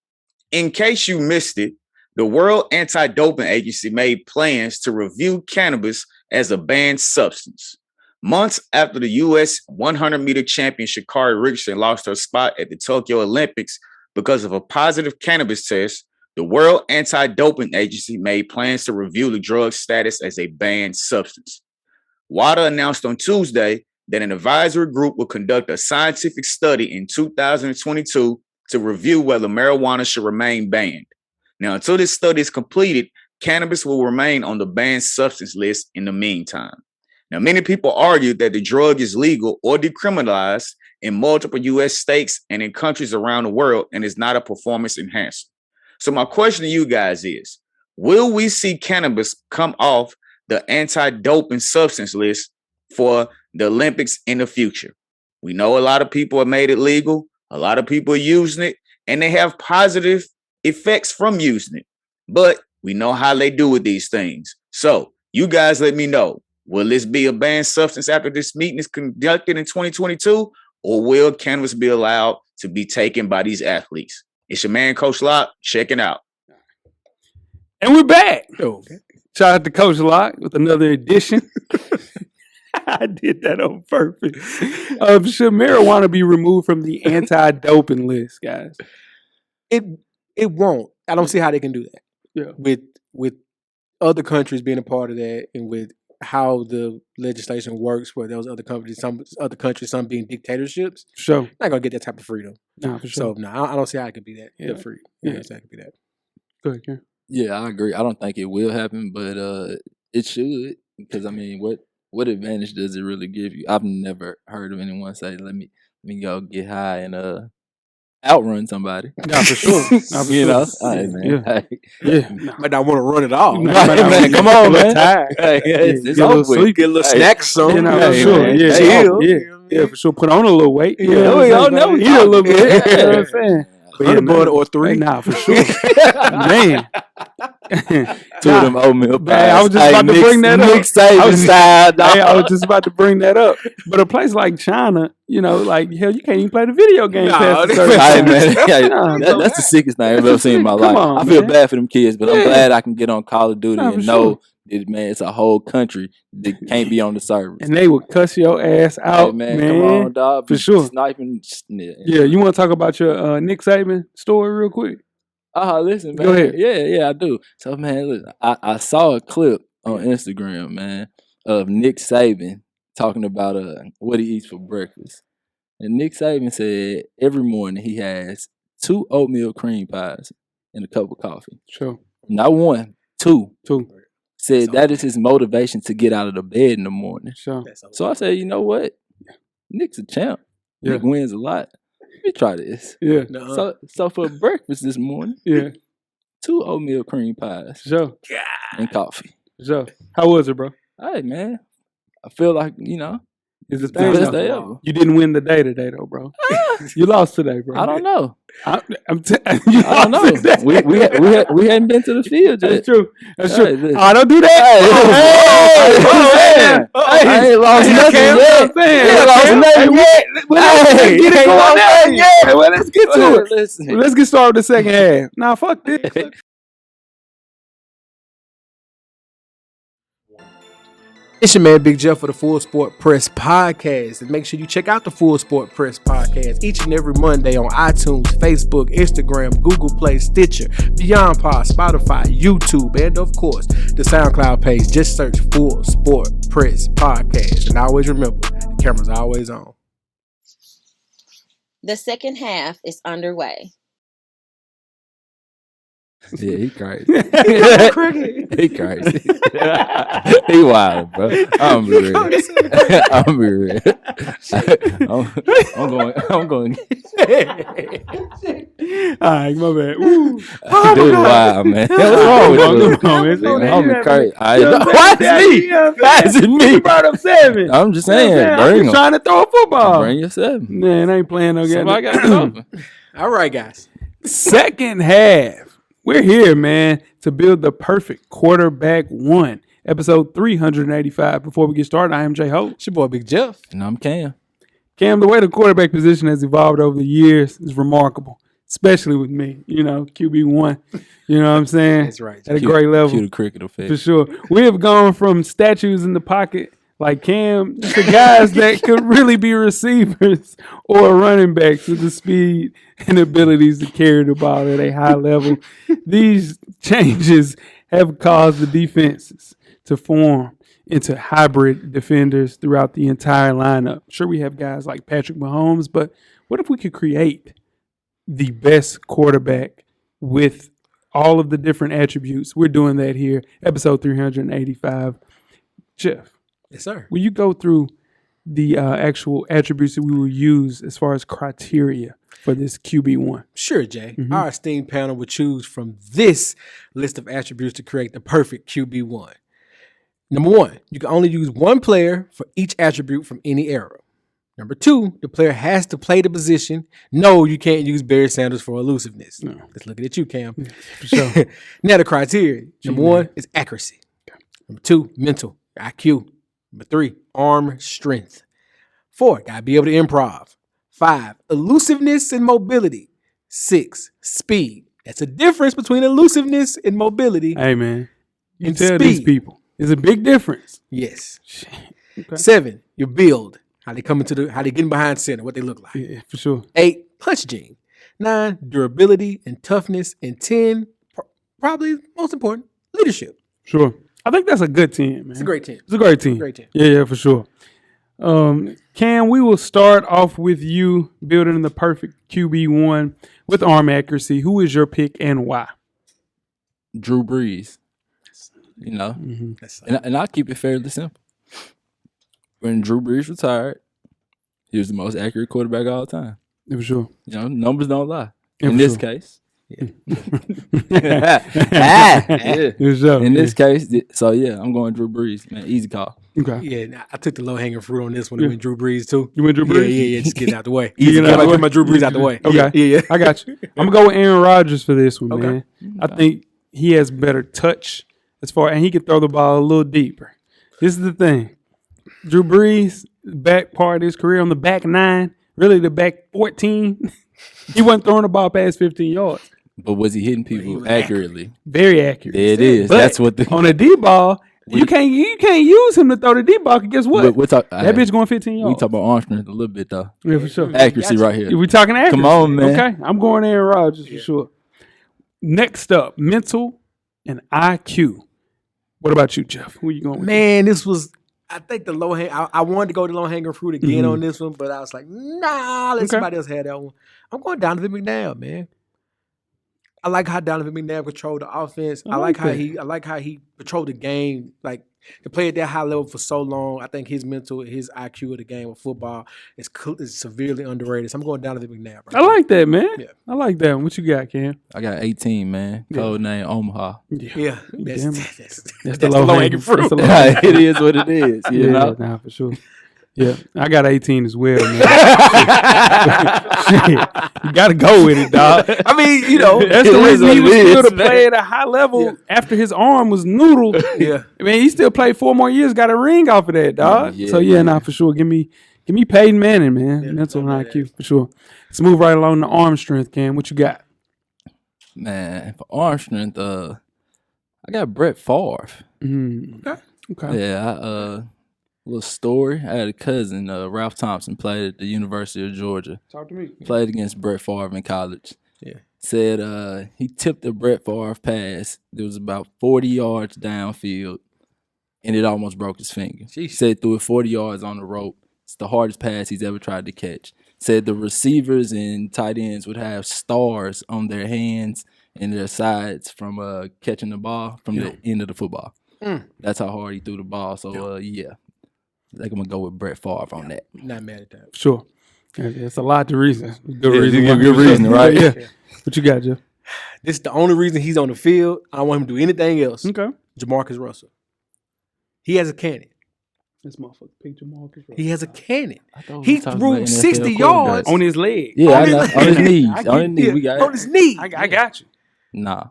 In case you missed it, the World Anti-Doping Agency made plans to review cannabis as a banned substance. Months after the U.S. 100-meter champion Sha'Carri Richardson lost her spot at the Tokyo Olympics because of a positive cannabis test, the World Anti-Doping Agency made plans to review the drug's status as a banned substance. WADA announced on Tuesday that an advisory group will conduct a scientific study in 2022 to review whether marijuana should remain banned. Now, until this study is completed, cannabis will remain on the banned substance list in the meantime. Now, many people argue that the drug is legal or decriminalized in multiple U.S. states and in countries around the world and is not a performance enhancer. So my question to you guys is, will we see cannabis come off the anti-doping substance list for the Olympics in the future? We know a lot of people have made it legal. A lot of people are using it, and they have positive effects from using it. But we know how they do with these things. So you guys let me know, will this be a banned substance after this meeting is conducted in 2022? or will cannabis be allowed to be taken by these athletes? It's your man, Coach Locke, checking out. And we're back. Okay. Shout out to Coach Locke with another edition. I did that on purpose. Should marijuana be removed from the anti-doping list, guys? It won't. I don't see how they can do that. Yeah. With other countries being a part of that, and with how the legislation works for those other countries, some being dictatorships, Sure. not gonna get that type of freedom. Nah, for So sure. I don't see how it could be that Yeah. free. Yeah. I don't see how it could be that. Go ahead, Karen. Yeah, I agree. I don't think it will happen, but it should, because I mean, what advantage does it really give you? I've never heard of anyone say, "Let me go get high and outrun somebody." Nah, for sure. Nah, for You know, sure. hey, man. Yeah. Hey. Yeah. Might not want to run at all. Nah, Right, might not man, be come on, a little man. tired. Hey, it's get a over little with. sleepy. Get a little Hey. snack some. Yeah, nah, for Hey, sure. man. Yeah, Chill. yeah, for sure. Put on a little weight. Yeah, You know what I'm saying? we Eat a little bit. You know what I'm Yeah. saying? But Honey nah, bun or 3. Nah, for sure. Man. Two of them oatmeal pies. Man, I was just about to bring that up. Nick Saban style, dog. Hey, I was just about to bring that up. But a place like China, you know, like, hell, you can't even play the video game Nah, past a they- certain Hey, time. man, yeah, Nah, that's the sickest thing I've ever seen in my Come life. on, I feel man. bad for them kids, but I'm Yeah. glad I can get on Call of Duty Nah, for and know that, man, it's a whole country that can't be on the servers. And they would cuss your ass Hey, out, man, man. come on, dog. For Be sure. Sniping. Yeah, you want to talk about your Nick Saban story real quick? Listen, man. Go ahead. Yeah, I do. So, man, listen, I saw a clip on Instagram, man, of Nick Saban talking about what he eats for breakfast. And Nick Saban said every morning he has 2 oatmeal cream pies and a cup of coffee. Sure. Not 1, 2. Two. Said that is his motivation to get out of the bed in the morning. Sure. So I said, you know what? Nick's a champ. Yeah. Nick wins a lot. Let me try this. Yeah. So for breakfast this morning, Yeah. 2 oatmeal cream pies Sure. and coffee. Sure. How was it, bro? Hey, man. I feel like, you know, Is the the thing best though? day ever. You didn't win the day today, though, bro. You lost today, bro. I don't know. I'm I don't know. We hadn't been to the field yet. That's true. That's Hey, true. listen. Oh, don't do that. I ain't lost nothing yet. I ain't lost nothing yet. Let's get it going now. Yeah, well, let's get to it. Listen. Let's get started with the second half. Nah, fuck this. It's your man Big Jeff for the Full Sport Press Podcast. And make sure you check out the Full Sport Press Podcast each and every Monday on iTunes, Facebook, Instagram, Google Play, Stitcher, Beyond Pod, Spotify, YouTube, and of course, the SoundCloud page. Just search Full Sport Press Podcast. And always remember, the camera's always on. The second half is underway. Yeah, he crazy. He crazy. He wild, bro. I'm be real. I'm be real. I'm going. All right, my bad. Woo. Dude, wild, man. What's wrong with you? I'm crazy. Why is me? Why is it me? You brought up 7. I'm just I'm saying. Bring just trying to throw a football. Bring yourself. Man, I ain't playing no game. Somebody got to open. All right, guys. Second half. We're here, man, to build the perfect quarterback one. Episode 385. Before we get started, I am Jay Hope. It's your boy Big Jeff. And I'm Cam. Cam, the way the quarterback position has evolved over the years is remarkable, especially with me. You know, QB1. You know what I'm saying? That's right. At a great level. Cue the cricket effect. For sure. We have gone from statues in the pocket like Cam to guys that could really be receivers or running backs with the speed and abilities to carry the ball at a high level. These changes have caused the defenses to form into hybrid defenders throughout the entire lineup. Sure, we have guys like Patrick Mahomes, but what if we could create the best quarterback with all of the different attributes? We're doing that here. Episode 385. Jeff. Yes, sir. Will you go through the actual attributes that we will use as far as criteria for this QB1? Sure, Jay. Mm-hmm. Our esteemed panel will choose from this list of attributes to create the perfect QB1. Number 1, you can only use one player for each attribute from any era. Number 2, the player has to play the position. No, you can't use Barry Sanders for elusiveness. No. Let's look at you, Cam. For sure. Now the criteria. Number 1 is accuracy. Number 2, mental, IQ. Number 3, arm strength. 4, gotta be able to improv. 5, elusiveness and mobility. 6, speed. That's a difference between elusiveness and mobility. Hey, man. You And tell these speed. people. It's a big difference. Yes. Okay. 7, your build. How they getting behind center, what they look like. Yeah, for sure. 8, punch gene. 9, durability and toughness. And 10, probably most important, leadership. Sure. I think that's a good team, man. It's a great team. It's a great team. Great team. Yeah, for sure. Cam, we will start off with you building the perfect QB1 with arm accuracy. Who is your pick and why? Drew Brees. You know, and I'll keep it fairly simple. When Drew Brees retired, he was the most accurate quarterback of all time. Yeah, for sure. You know, numbers don't lie. Yeah, In for this sure. case. Yeah. Yeah. Sure. In this case, so yeah, I'm going Drew Brees, man. Easy call. Okay. Yeah, nah, I took the low hanging fruit on this one. I went Drew Brees too. You went Drew Brees? Yeah. Just get it out the way. You get it out the way? Get my Drew Brees out the way. Okay. Yeah. I got you. I'm going to go with Aaron Rodgers for this one, Okay. man. I think he has better touch and he can throw the ball a little deeper. This is the thing. Drew Brees, back part of his career on the back 9, really the back 14, he wasn't throwing the ball past 15 yards. But was he hitting people accurately? Very accurate. There it is. But That's what the on a D ball, you can't use him to throw the D ball. Guess what? we're That bitch going 15 yards. We talk about arm strength a little bit though. Yeah, for sure. Accuracy right here. We talking accuracy. Come on, man. Okay, I'm going Aaron Rodgers for sure. Next up, mental and IQ. What about you, Jeff? Who you going with? Man, this was. I think the low hang. I wanted to go the low hanging fruit again on this one, but I was like, nah, let somebody else have that one. I'm going Donovan McNabb, man. I like how Donovan McNabb controlled the offense. I like how he controlled the game. Like to play at that high level for so long. I think his mental, his IQ of the game of football is severely underrated. So I'm going Donovan McNabb. I like that, man. Yeah. I like that one. What you got, Cam? I got 18, man. Code name Omaha. Yeah, That's that's the low hanging fruit. fruit. It is what it is. You know? Nah, for sure. Yeah, I got 18 as well, man. Shit. You got to go with it, dog. I mean, you know, That's the It is reason he what was it still is, to play at a high level after his arm was noodle. Yeah. I mean, he still played 4 more years, got a ring off of that, dog. Yeah, So, nah, for sure. Give me Peyton Manning, man. Mental and IQ, for sure. Let's move right along to arm strength, Cam. What you got? Man, for arm strength, I got Brett Favre. Okay. Yeah, little story. I had a cousin, Ralph Thompson, played at the University of Georgia. Talk to me. Played against Brett Favre in college. Yeah. Said he tipped a Brett Favre pass. It was about 40 yards downfield, and it almost broke his finger. Said threw it 40 yards on the rope. It's the hardest pass he's ever tried to catch. Said the receivers and tight ends would have stars on their hands and their sides from catching the ball from the end of the football. That's how hard he threw the ball. So, I think I'm going to go with Brett Favre on that. Not mad at that. Sure. It's a lot to reason. Good good reason, right? Yeah. What you got, Jeff? This is the only reason he's on the field. I don't want him to do anything else. Okay. Jamarcus Russell. He has a cannon. This motherfucker picked Jamarcus Russell. He has a cannon. talking He about threw NFL 60 quarterbacks. yards On his leg. Yeah, On on his- his knees. I On his get- knees. We got on it. his knee. I got you. Nah.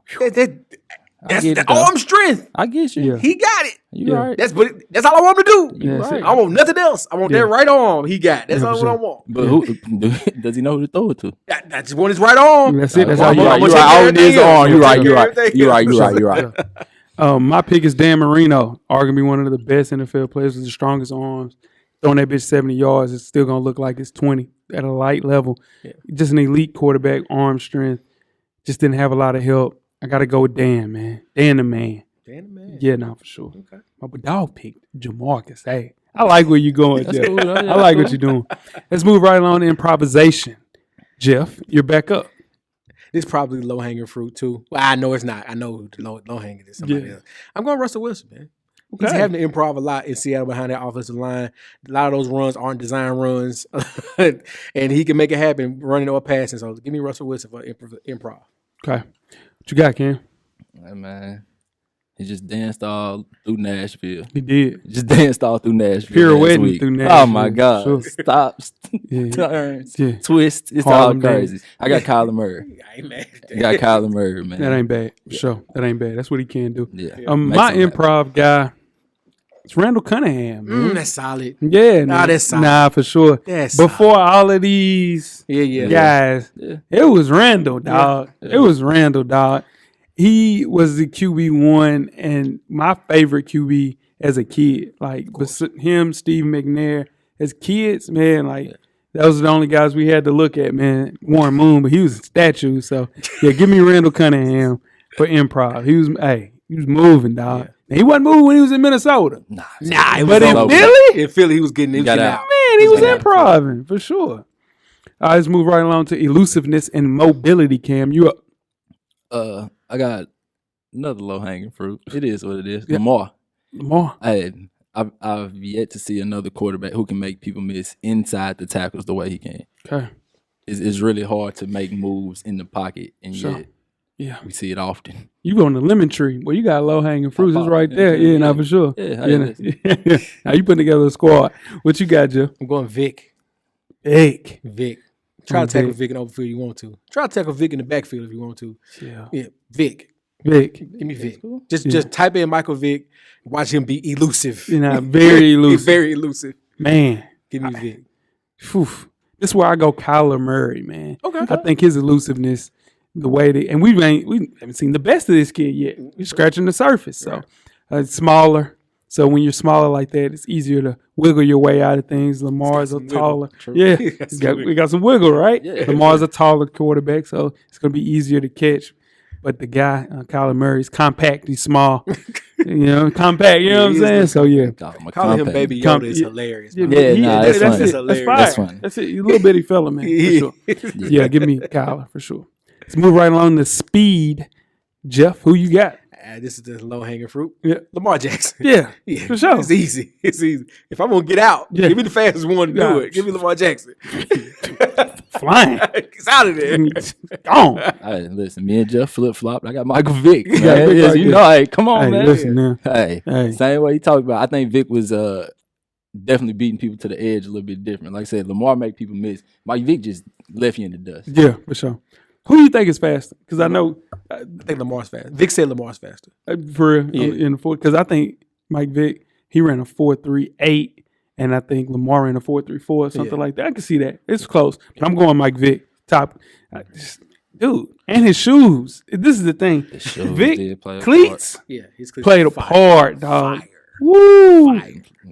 That's get the it, though. arm strength. I get you. Yeah. He got it. You Yeah. right. That's all I want him to do. Yeah, right. that's I want nothing else. I want Yeah. that right arm. He got. That's Yeah, all for what I sure. want. But who does he know who to throw it to? I just want his right arm. That's it. That's Oh, all you you right. got. You I'm right. gonna All take in his everything arm. else. You right. I'm You gonna right. take You right. everything You right. You right. My pick is Dan Marino, arguably one of the best NFL players with the strongest arms. Throwing that bitch 70 yards, it's still going to look like it's 20 at a light level. Just an elite quarterback, arm strength. Just didn't have a lot of help. I got to go with Dan, man. Dan the man. Yeah, no, for sure. Okay. My dog picked Jamarcus. Hey, I like where you're going, Jeff. cool, though. Yeah, I like that's what you're doing. Let's move right along to improvisation. Jeff, you're back up. This probably low hanging fruit too. Well, I know it's not. I know who the low hanging is. Somebody else. I'm going Russell Wilson, man. He's Okay. having to improv a lot in Seattle behind that offensive line. A lot of those runs aren't design runs, and he can make it happen running or passing. So give me Russell Wilson for improv. Okay. What you got, Ken? Hey, man. He just danced all through Nashville. He did. Just danced all through Nashville. Pirouetting last week. through Oh Nashville, my God. sure. Stops, Yeah. turns, Yeah. twists. It's Harlem all crazy. I got Kyler Murray. I ain't mad at I got Kyler Murray, man. That ain't bad. For sure. That ain't bad. That's what he can do. Yeah. My Makes him happy. improv guy, It's Randall Cunningham, man. That's solid. Yeah, Nah, that's solid. nah, for sure. That's Before all of these guys, it was Randall, dog. Yeah. It was Randall, dog. He was the QB1 and my favorite QB as a kid. Like him, Steve McNair, as kids, man, like those are the only guys we had to look at, man. Warren Moon, but he was a statue. So yeah, give me Randall Cunningham for improv. He was moving, dog. Now, he wasn't moving when he was in Minnesota. Nah, But in Philly, In Philly, he was getting got emptied out. out. man, he was improving for sure. All right, let's move right along to elusiveness and mobility. Cam, you up? I got another low hanging fruit. It is what it is. Yeah. Lamar. Lamar. I've yet to see another quarterback who can make people miss inside the tackles the way he can. Okay. It's really hard to make moves in the pocket, and Sure. yet Yeah. we see it often. You on the lemon tree. Well, you got low hanging fruits. It's right there. Yeah, nah, for sure. Yeah, Yeah. Now you putting together a squad. What you got, Jeff? I'm going Vic. Vic. Try to tackle Vic. Vic in the overfield if you want to. Try to tackle Vic in the backfield if you want to. Yeah. Yeah, Vic. Vic. Give me Vic. Just type in Michael Vic. Watch him be elusive. You know, very elusive. Very elusive. Man. Give me Vic. Phew. This is where I go Kyler Murray, man. Okay. I think his elusiveness, the way that, and we haven't seen the best of this kid yet. We're scratching the surface. So it's smaller. So when you're smaller like that, it's easier to wiggle your way out of things. Lamar's a taller. Yeah. We got some wiggle, right? Yeah. Lamar's a taller quarterback, so it's going to be easier to catch. But the guy, Kyler Murray's compact. He's small. Compact. You know what I'm saying? So, yeah. Calling him Baby Yoda is hilarious. Yeah, that's that's funny. it. Hilarious. That's fire. That's funny. That's it. He's a little bitty fella, man. For sure. Yeah, give me Kyler for sure. Let's move right along to speed. Jeff, who you got? This is the low hanging fruit. Yeah. Lamar Jackson. Yeah, Yeah, for sure. It's easy. It's easy. If I'm gonna get out, Yeah. give me the fastest one to do Yeah. it. Give me Lamar Jackson. Flying. It's out of there. Gone. Hey, listen, me and Jeff flip flopped. I got Michael Vick. got Man. Vic Yes, right you there. know, hey, come on, Hey, man. listen now. Hey, Hey. same way you talked about. I think Vic was definitely beating people to the edge a little bit different. Like I said, Lamar make people miss. Mike Vick just left you in the dust. Yeah, for sure. Who do you think is faster? Because I know, I think Lamar's faster. Vic said Lamar's faster. for real, Yeah. in the fourth, because I think Mike Vick, he ran a 4.38, and I think Lamar ran a 4.34 or something like that. I can see that. It's close. But I'm going Mike Vick, top. Dude, and his shoes. This is the thing. shoes Vic, did play a cleats, Yeah, he's played a part, dog. Woo!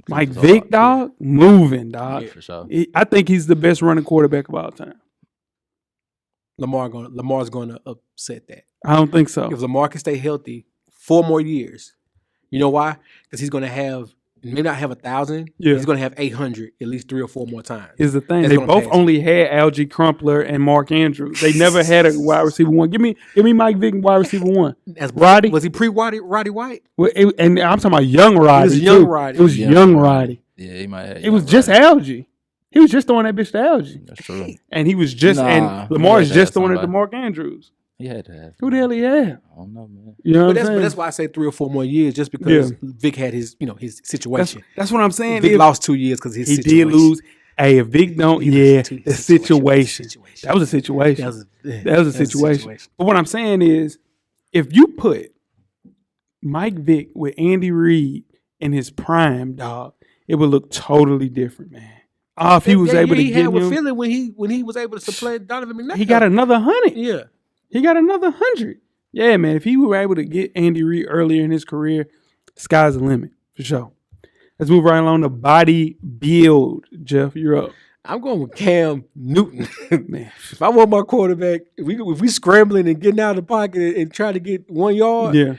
Mike Vick, dog, moving, dog. for sure. I think he's the best running quarterback of all time. Lamar's gonna upset that. I don't think so. If Lamar can stay healthy 4 more years, you know why? Because he's gonna have maybe not have 1,000. Yeah. He's gonna have 800 at least 3 or 4 more times. Is the thing That's they gonna both pass. only had Algie Crumpler and Mark Andrews. They never had a wide receiver one. Give me Mike Vick wide receiver one. As Roddy? was he pre Roddy White? Well, and I'm talking about young Roddy. was young too. Roddy. It was young Roddy. Yeah, he might have. It was just Algie. He was just throwing that bitch to Algie, That's true. and he was just Nah, and Lamar's he had to just have throwing it to somebody. Mark Andrews. He had to have. Who the hell he had? I don't know, man. You know But what I'm that's, saying? that's why I say 3 or 4 more years, just because Vic had his situation. That's what I'm saying. Vic If lost 2 years because his he situation. did lose. Hey, if Vic don't, the situation. That was a situation. That was a situation. But what I'm saying is, if you put Mike Vick with Andy Reid in his prime, dog, it would look totally different, man. If he was able to he get had with him, Philly when he was able to supply Donovan McNabb. he got another 100. Yeah. He got another 100. Yeah, man. If he were able to get Andy Reid earlier in his career, sky's the limit for sure. Let's move right along to body build. Jeff, you're up. I'm going with Cam Newton. Man. If I want my quarterback, if we scrambling and getting out of the pocket and trying to get 1 yard, Yeah.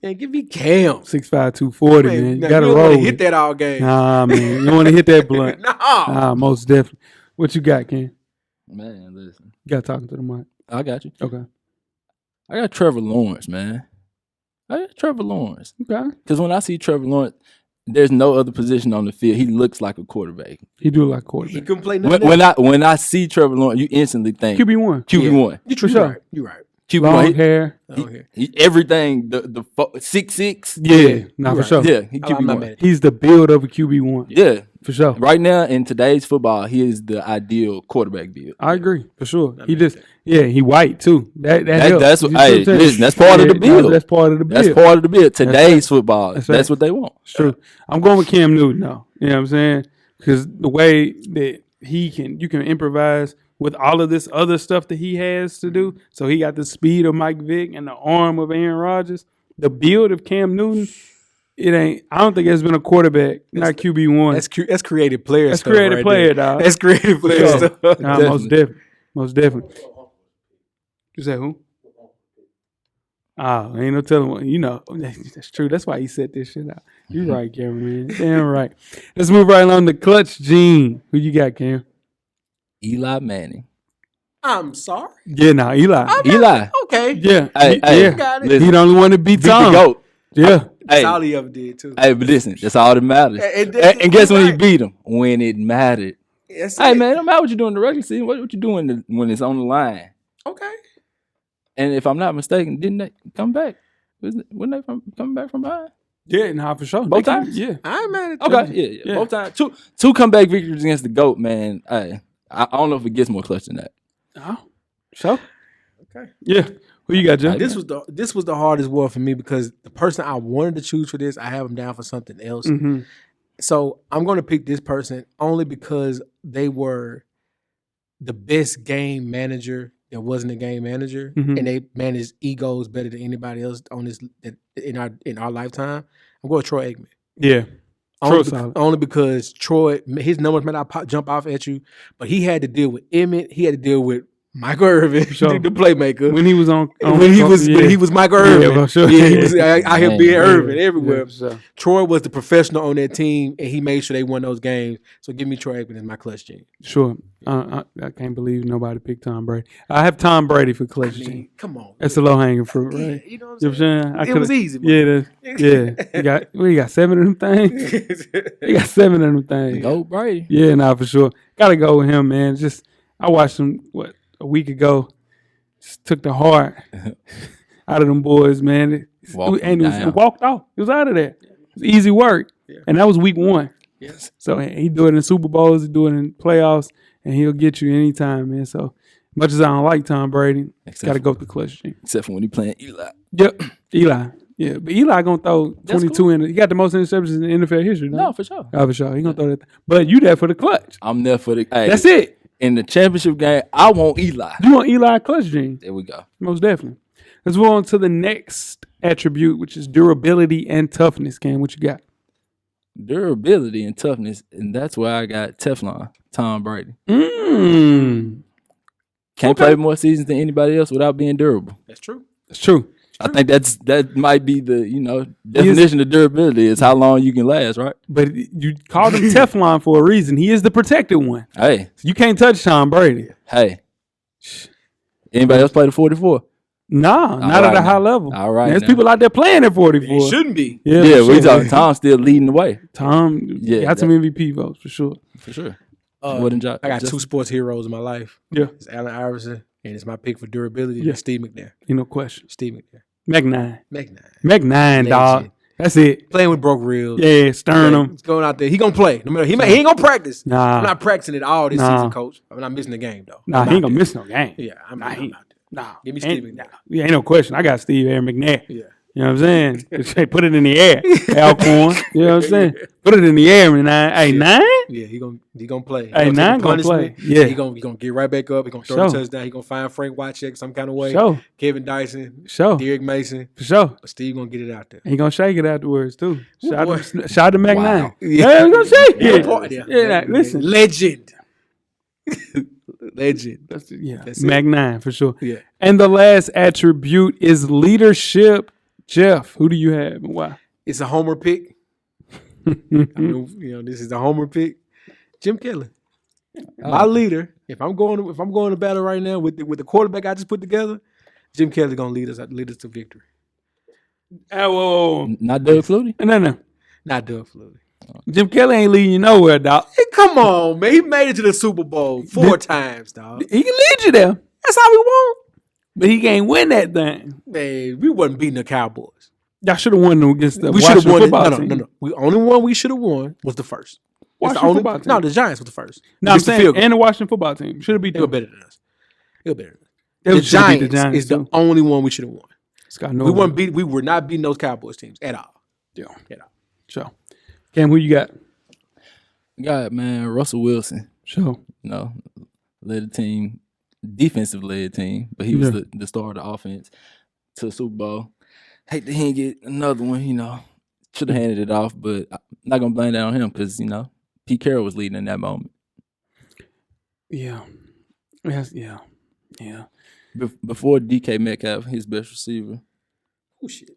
man, give me Cam. 6'5", 240, man. You now, got to don't roll. wanna with hit it. that all game. Nah, man. You don't want to hit that blunt. No. Most definitely. What you got, Ken? Man, listen. You got talking to the mic. I got you. Okay. I got Trevor Lawrence, man. I got Trevor Lawrence. Okay. Because when I see Trevor Lawrence, there's no other position on the field. He looks like a quarterback. He do like He quarterback. couldn't play nothing. When I see Trevor Lawrence, you instantly think QB1. QB1. You For true. sure. You're right. QB long one, hair. everything. The 6'6". Yeah, nah, for sure. Yeah, he I'm QB not one. mad at He's the build of a QB1. Yeah, For sure. right now in today's football, he is the ideal quarterback build. I agree, for sure. He white too. That That's helps. what. You see Hey, I'm saying? listen, that's part of the build. That's part of the build. That's part of the build. Today's right. football. That's That's right. what they want. It's true. I'm going with Cam Newton though. You know what I'm saying? Because the way that you can improvise with all of this other stuff that he has to do. So he got the speed of Mike Vick and the arm of Aaron Rodgers. The build of Cam Newton, it ain't. I don't think there's been a quarterback, not QB1. That's creative player. That's stuff creative right player, there. dog. That's creative player sure. stuff. Nah, most definitely. You say who? Oh, ain't no telling what. You know, that's true. That's why he set this shit out. You right, Cameron, man. Damn right. Let's move right along to Clutch Gene. Who you got, Cam? Eli Manning. I'm sorry. Yeah, nah, Eli. Eli. Okay. Yeah, Hey, yeah. got it. Listen, He the only one to beat beat the Tom. GOAT. Yeah, Hey, That's all he ever did too. hey, but listen, that's all that matters. And guess when he beat him? When it mattered. That's Hey it. man, no matter what you do in the regular season, what you doing when it's on the line? Okay. And if I'm not mistaken, didn't they come back? Wasn't they coming back from behind? yeah, nah, for sure. Both They can- times? Yeah, I ain't mad at you. Okay, yeah. Yeah. Both times. Two comeback victories against the GOAT, man. Hey, I don't know if it gets more clutch than that. oh, so Okay. yeah. Who you got, Jim? This was the hardest one for me because the person I wanted to choose for this, I have him down for something else. Mm-hmm. So I'm going to pick this person only because they were the best game manager. There wasn't a game manager, Mhm. and they managed egos better than anybody else on this in our lifetime. I'm going with Troy Aikman. Yeah, Only, solid. only because Troy, his numbers may not jump off at you, but he had to deal with Emmett. He had to deal with Michael Irvin, Sure. the playmaker. when he was on When he was Michael Irvin. for sure. Yeah, he was out here being Yeah, Irvin everywhere. Yeah, for sure. Troy was the professional on that team, and he made sure they won those games. So give me Troy Aikman as my clutch gene. Sure. I can't believe nobody picked Tom Brady. I have Tom Brady for clutch gene. Come on, That's a low hanging fruit, yeah, right? you know what You know I'm saying? what I'm saying? I It coulda- was easy. Yeah. You got 7 of them things. You got 7 of them things. GOAT Brady. Yeah, nah, for sure. Gotta go with him, man. Just I watched him a week ago. Just took the heart out of them boys, man. Walked And down. walked off. He was out of there. It was easy work. And that was week 1. Yes. So he do it in Super Bowls, he do it in playoffs, and he'll get you anytime, man. So much as I don't like Tom Brady, Except gotta for- go with the clutch gene. Except for when he playing Eli. Yep, Eli. Yeah, but Eli gonna throw 22 in. He got the most interceptions in NFL history. No, No, for sure. for sure. He gonna throw that. But you there for the clutch? I'm there for the. Hey, That's it. In the championship game, I want Eli. You want Eli clutch gene? There we go. Most definitely. Let's move on to the next attribute, which is durability and toughness. Cam, what you got? Durability and toughness, and that's why I got Teflon, Tom Brady. Can't Can't play more seasons than anybody else without being durable. That's true. It's true. I think that might be the definition of durability is how long you can last, right? But you called him Teflon for a reason. He is the protected one. Hey, You can't touch Tom Brady. hey. Anybody else play the 44? Nah, not right at a high now. level. All right There's now. people out there playing at 44. He shouldn't be. Yeah, Yeah, for we sure. talking. Tom's still leading the way Tom Yeah, got some MVP votes for sure. for sure. I got two sports heroes in my life. Yeah. It's Allen Iverson, and it's my pick for durability. Yeah. It's Steve McNair. Ain't no question. Steve McNair. Mac9. McNair. Dog. Legend. That's it. Playing with broke reels. Yeah, Sternum. He's going out there. He gonna play. No matter he ain't gonna practice. Nah. I'm not practicing it all this Nah. season, coach. I'm not missing the game though. Nah, I'm he ain't out gonna there. miss no game. Yeah, I'm Nah, out he- there. Nah. Give me Steve Ain't, McNair. yeah, ain't no question. I got Steve Aaron McNair. Yeah. You know what I'm saying? Say, put it in the air, Alcorn. You know what I'm saying? Put it in the air, man. Hey, 9? Yeah, he gonna play. He Hey, take Nine the gonna play. punishment. Yeah. he gonna get right back up. He gonna throw Sure. the touchdown. He gonna find Frank Wycheck some kind of way. Sure. Kevin Dyson, Sure. Derek Mason, For sure. but Steve gonna get it out there. He gonna shake it afterwards, too. Shout boy. to Mac 9. Wow. Yeah, he gonna shake Yeah, it. Yeah, listen. legend, legend. That's it. Mac 9 for sure. Yeah. And the last attribute is leadership. Jeff, who do you have and why? It's a homer pick. I mean, this is a homer pick. Jim Kelly, my leader. If I'm going to battle right now with the quarterback I just put together, Jim Kelly gonna lead us to victory. Whoa. Not Doug Flutie. No. Not Doug Flutie. Jim Kelly ain't leading you nowhere, dog. Hey, come on, man. He made it to the Super Bowl 4 times, dog. He can lead you there. That's how we want. But he can't win that thing. Man, we wasn't beating the Cowboys. Y'all should have won against the We should have Washington won. football team. No. The only one we should have won was the first. It's the Washington only, football team. no, the Giants was the first. No, I'm Missed the saying, field goal. and the Washington football team should have beat They were them. better than us. They were better than us. They The should've beat Giants is the too. only one we should have won. Scott We Norwood. weren't beat. We were not beating those Cowboys teams at all. Yeah. At all. Sure. Cam, who you got? God, man, Russell Wilson. Sure. You know, led the team, defensive led team, but he was Yeah. the star of the offense to the Super Bowl. Hate that he didn't get another one, you know. Should have handed it off, but I'm not going to blame that on him because, you know, Pete Carroll was leading in that moment. Yeah. Yes, yeah. Yeah. Before DK Metcalf, his best receiver. Oh shit.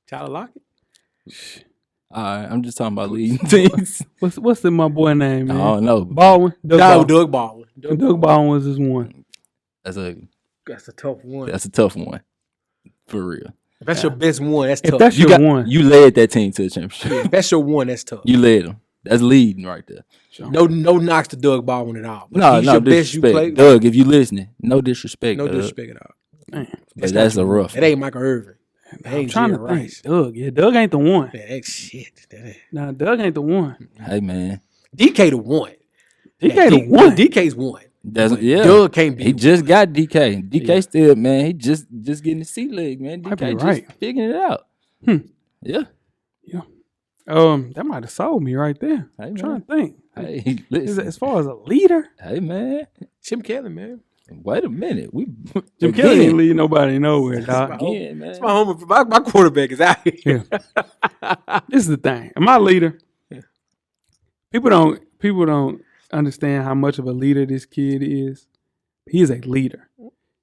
Tyler Lockett. All right, I'm just talking about leading teams. What's my boy name, man? I don't know. Baldwin. Doug Baldwin. Doug Baldwin was his one. That's a tough one. That's a tough one. For real. If that's your best one, that's If tough. that's your one. You led that team to the championship. If that's your one, that's tough. You led them. That's leading right there. No knocks to Doug Baldwin at all. But No, he's no your best you disrespect. play. Doug, if you listening, no disrespect. No Doug. disrespect at all. Man, But that's a rough. That ain't Michael Irvin. That I'm ain't trying to Jerry think. Rice. Doug. Yeah, Doug ain't the one. That ain't shit. That ain't. Nah, Doug ain't the one. Hey, man. DK the one. DK the one. DK's one. That's, yeah. Doug can't be. He just got DK. DK still, man, he just getting his sea leg, man. Might be DK right. just figuring it out. Yeah. That might have sold me right there. Hey, I'm man. trying to think. Hey, Is it, listen. as far as a leader, Hey, man. Jim Kelly, man. Wait a minute. We Jim Kelly ain't lead nobody nowhere, dog. again, man. That's my home. My quarterback is out here. This is the thing. My leader. People don't understand how much of a leader this kid is. He is a leader.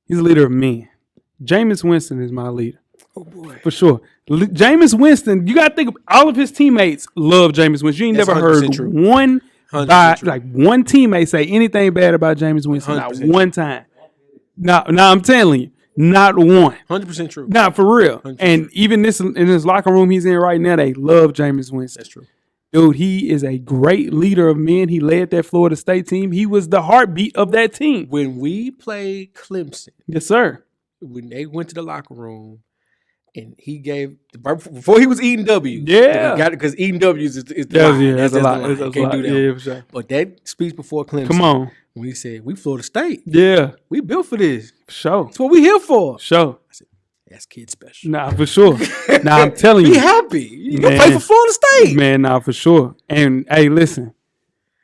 He's a leader of men. Jameis Winston is my leader. Oh boy. For sure. Jameis Winston, you got to think of all of his teammates love Jameis Winston. You ain't That's never heard 100% true. one 100% true. one teammate say anything bad about Jameis Winston. Not 100% one time. No, I'm telling you, not one. 100% true. Not for real. 100%. And even in this locker room he's in right now, they love Jameis Winston. That's true. Dude, he is a great leader of men. He led that Florida State team. He was the heartbeat of that team. When we played Clemson, Yes, sir. when they went to the locker room, and he gave before he was eating W. Yeah. because eating W's is the line. That's a the lot. line. That's a Can't lot. do that. Yeah, for sure. But that speech before Clemson. Come on. When he said, "We Florida State, Yeah, we built for this. for sure. That's what we here for." Sure. That's kid special. Nah, for sure. Nah, I'm telling Be you. happy. You Man. play for Florida State. Man, nah, for sure. And hey, listen,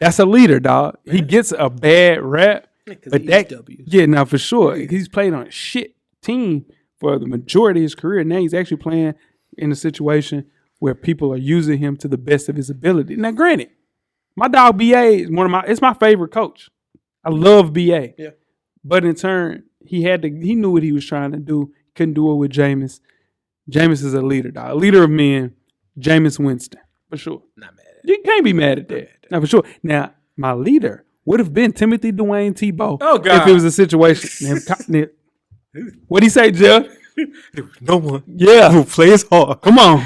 that's a leader, dog. He gets a bad rap, but he that eats W's. yeah, now for sure. He's played on a shit team for the majority of his career. Now he's actually playing in a situation where people are using him to the best of his ability. Now, granted, my dog BA is it's my favorite coach. I love BA. Yeah. But in turn, he knew what he was trying to do. Couldn't do it with Jameis. Jameis is a leader, dog. A leader of men. Jameis Winston, for sure. Not mad at it. You can't be mad at that. Now, for sure. Now, my leader would have been Timothy Dwayne Tebow. Oh, God. If it was a situation. What'd he say, Jeff? No one Yeah. who plays hard. Come on.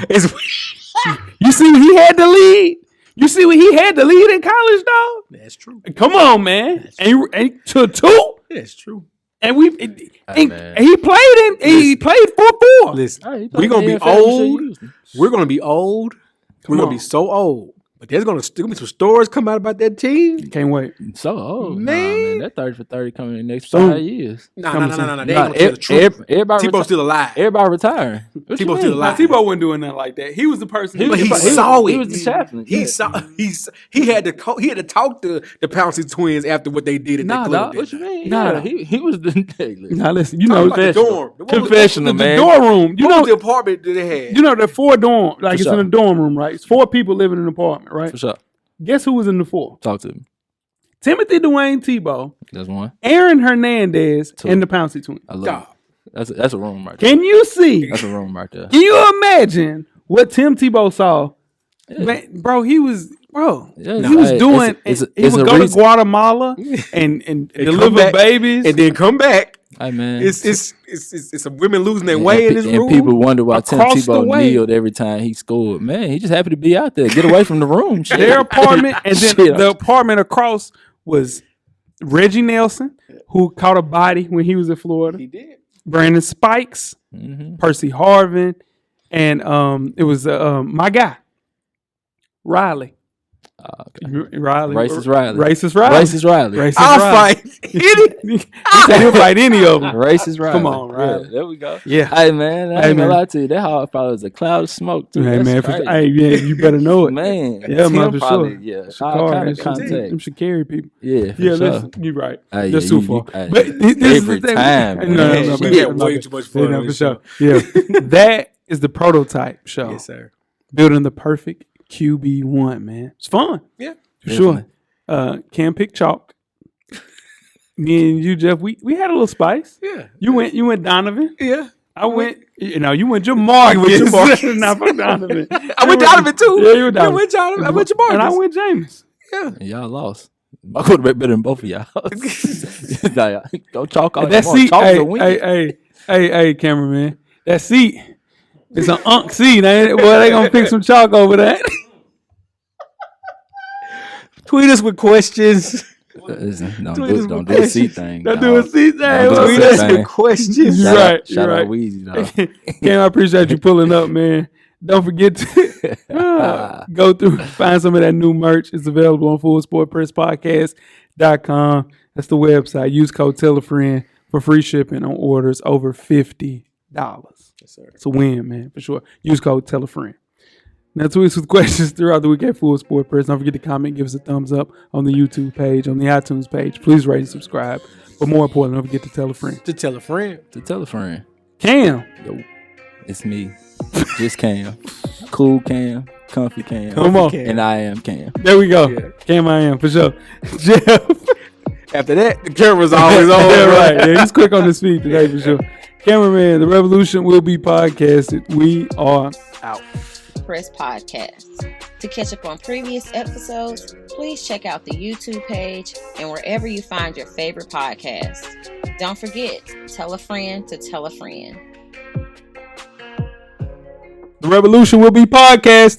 You see what he had to lead? You see what he had to lead in college, dog? That's true. Come on, man. And to two? That's true. And we and man. he played 4-4. Listen, Hey, he we're played gonna be in the NFL, you should old. use him. We're gonna be old. We're gonna on. be so old. But there's gonna be some stories come out about that team. Can't wait. So old. Man. Nah, man. That 30 for 30 coming in the next Soon. 5 years. No. Coming They soon. ain't Nah, gonna tell the truth. everybody Tebow's still alive. Everybody retiring. What you Tebow's mean? still alive. Tebow wasn't doing nothing like that. He was the person. But he was- saw it. he was the chaplain. He Yeah. saw. He had to talk to the Pouncey twins after what they did at Nah, that club. dog. What you mean? Nah. Yeah, he was the hey, listen. Now listen, you Talking know about the dorm. What was- Confessional, the man. dorm room. You What was know, the apartment that they had? you know the 4 dorm, like For it's sure. in a dorm room, right? It's 4 people living in an apartment, right? For sure. Guess who was in the 4? Talk to me. Timothy Dwayne Tebow, That's one. Aaron Hernandez, Two. and the Pouncey twins. I love Dog. it. That's a room right there. Can you see? That's a room right there. Can you imagine what Tim Tebow saw? Man, bro, he was Yeah, he was hey, doing. it's he would a go to reason. Guatemala and come deliver back, babies. and then come back. Hey man, It's some women losing their way in this and room. people wonder why Tim Across the Tebow way. kneeled every time he scored. Man, he just happy to be out there. Get away from the room. Shit. their apartment, and then Shit. the apartment across was Reggie Nelson, who caught a body when he was in Florida. He did. Brandon Spikes, Percy Harvin, and it was my guy, Riley. Riley. Racist Riley. Racist Riley. Racist Riley. Racist I'll Riley. fight. He said he'll fight any of them. Racist Riley. Come on, Riley. Yeah, there we go. Yeah. Hey man, I Hey, ain't man. gonna lie to you. That hard probably was a cloud of smoke too. Hey, That's man. crazy. Hey, yeah, you better know it. Man, Yeah, Tim man, for probably, sure. Yeah, all Shakar, kind of them contact. should carry people. Yeah, for Yeah, sure. listen, you're right. Hey, That's yeah, too you- far. hey, But this is every the thing. time, No, man. no, Yeah, no, we no, had no, way no, too much yeah, fun no, on for this sure. Yeah, that is the prototype show. Yes, sir. Building the perfect QB1, man. It's fun. Yeah. For sure. Cam pick chalk. Me and you, Jeff, we had a little spice. Yeah. You went Donovan. Yeah. I went, you went Jamar. You went Jamarcus. Not for Donovan. I went Donovan too. Yeah, you went Donovan. You went Donovan. I went Jamarcus. And I went James. Yeah. And y'all lost. I could have been better than both of y'all. Nah, don't chalk all That that seat, Chalk is a win. hey, cameraman. That seat, it's an unk seat. Ain't it? Boy, they gonna pick some chalk over that. Tweet us with questions. Listen, don't Tweet us do with the seat thing. Don't dog. do a seat thing. Don't do Well, the Tweet seat us thing. with questions. You're right. Shout You're out right. Weezy, dog. Cam, I appreciate you pulling up, man. Don't forget to go through, find some of that new merch. It's available on fullsportpresspodcast.com. That's the website. Use code TELLAFRIEND for free shipping on orders over $50. Yes, sir. It's a win, man, for sure. Use code TELLAFRIEND. Now, tweet us with questions throughout the week at Full Sport Press. Don't forget to comment, give us a thumbs up on the YouTube page, on the iTunes page. Please rate and subscribe. But more importantly, don't forget to tell a friend. To tell a friend. To tell a friend. Cam. Yo, it's me. Just Cam. Cool Cam. Comfy Cam. Come on. And I am Cam. There we go. Yeah. Cam, I am, for sure. Jeff. After that, the camera's always on. Yeah, right. Yeah, he's quick on his feet today, for sure. Cameraman, the revolution will be podcasted. We are out. Press Podcast. To catch up on previous episodes, please check out the YouTube page and wherever you find your favorite podcast. Don't forget, tell a friend to tell a friend. The revolution will be podcasted.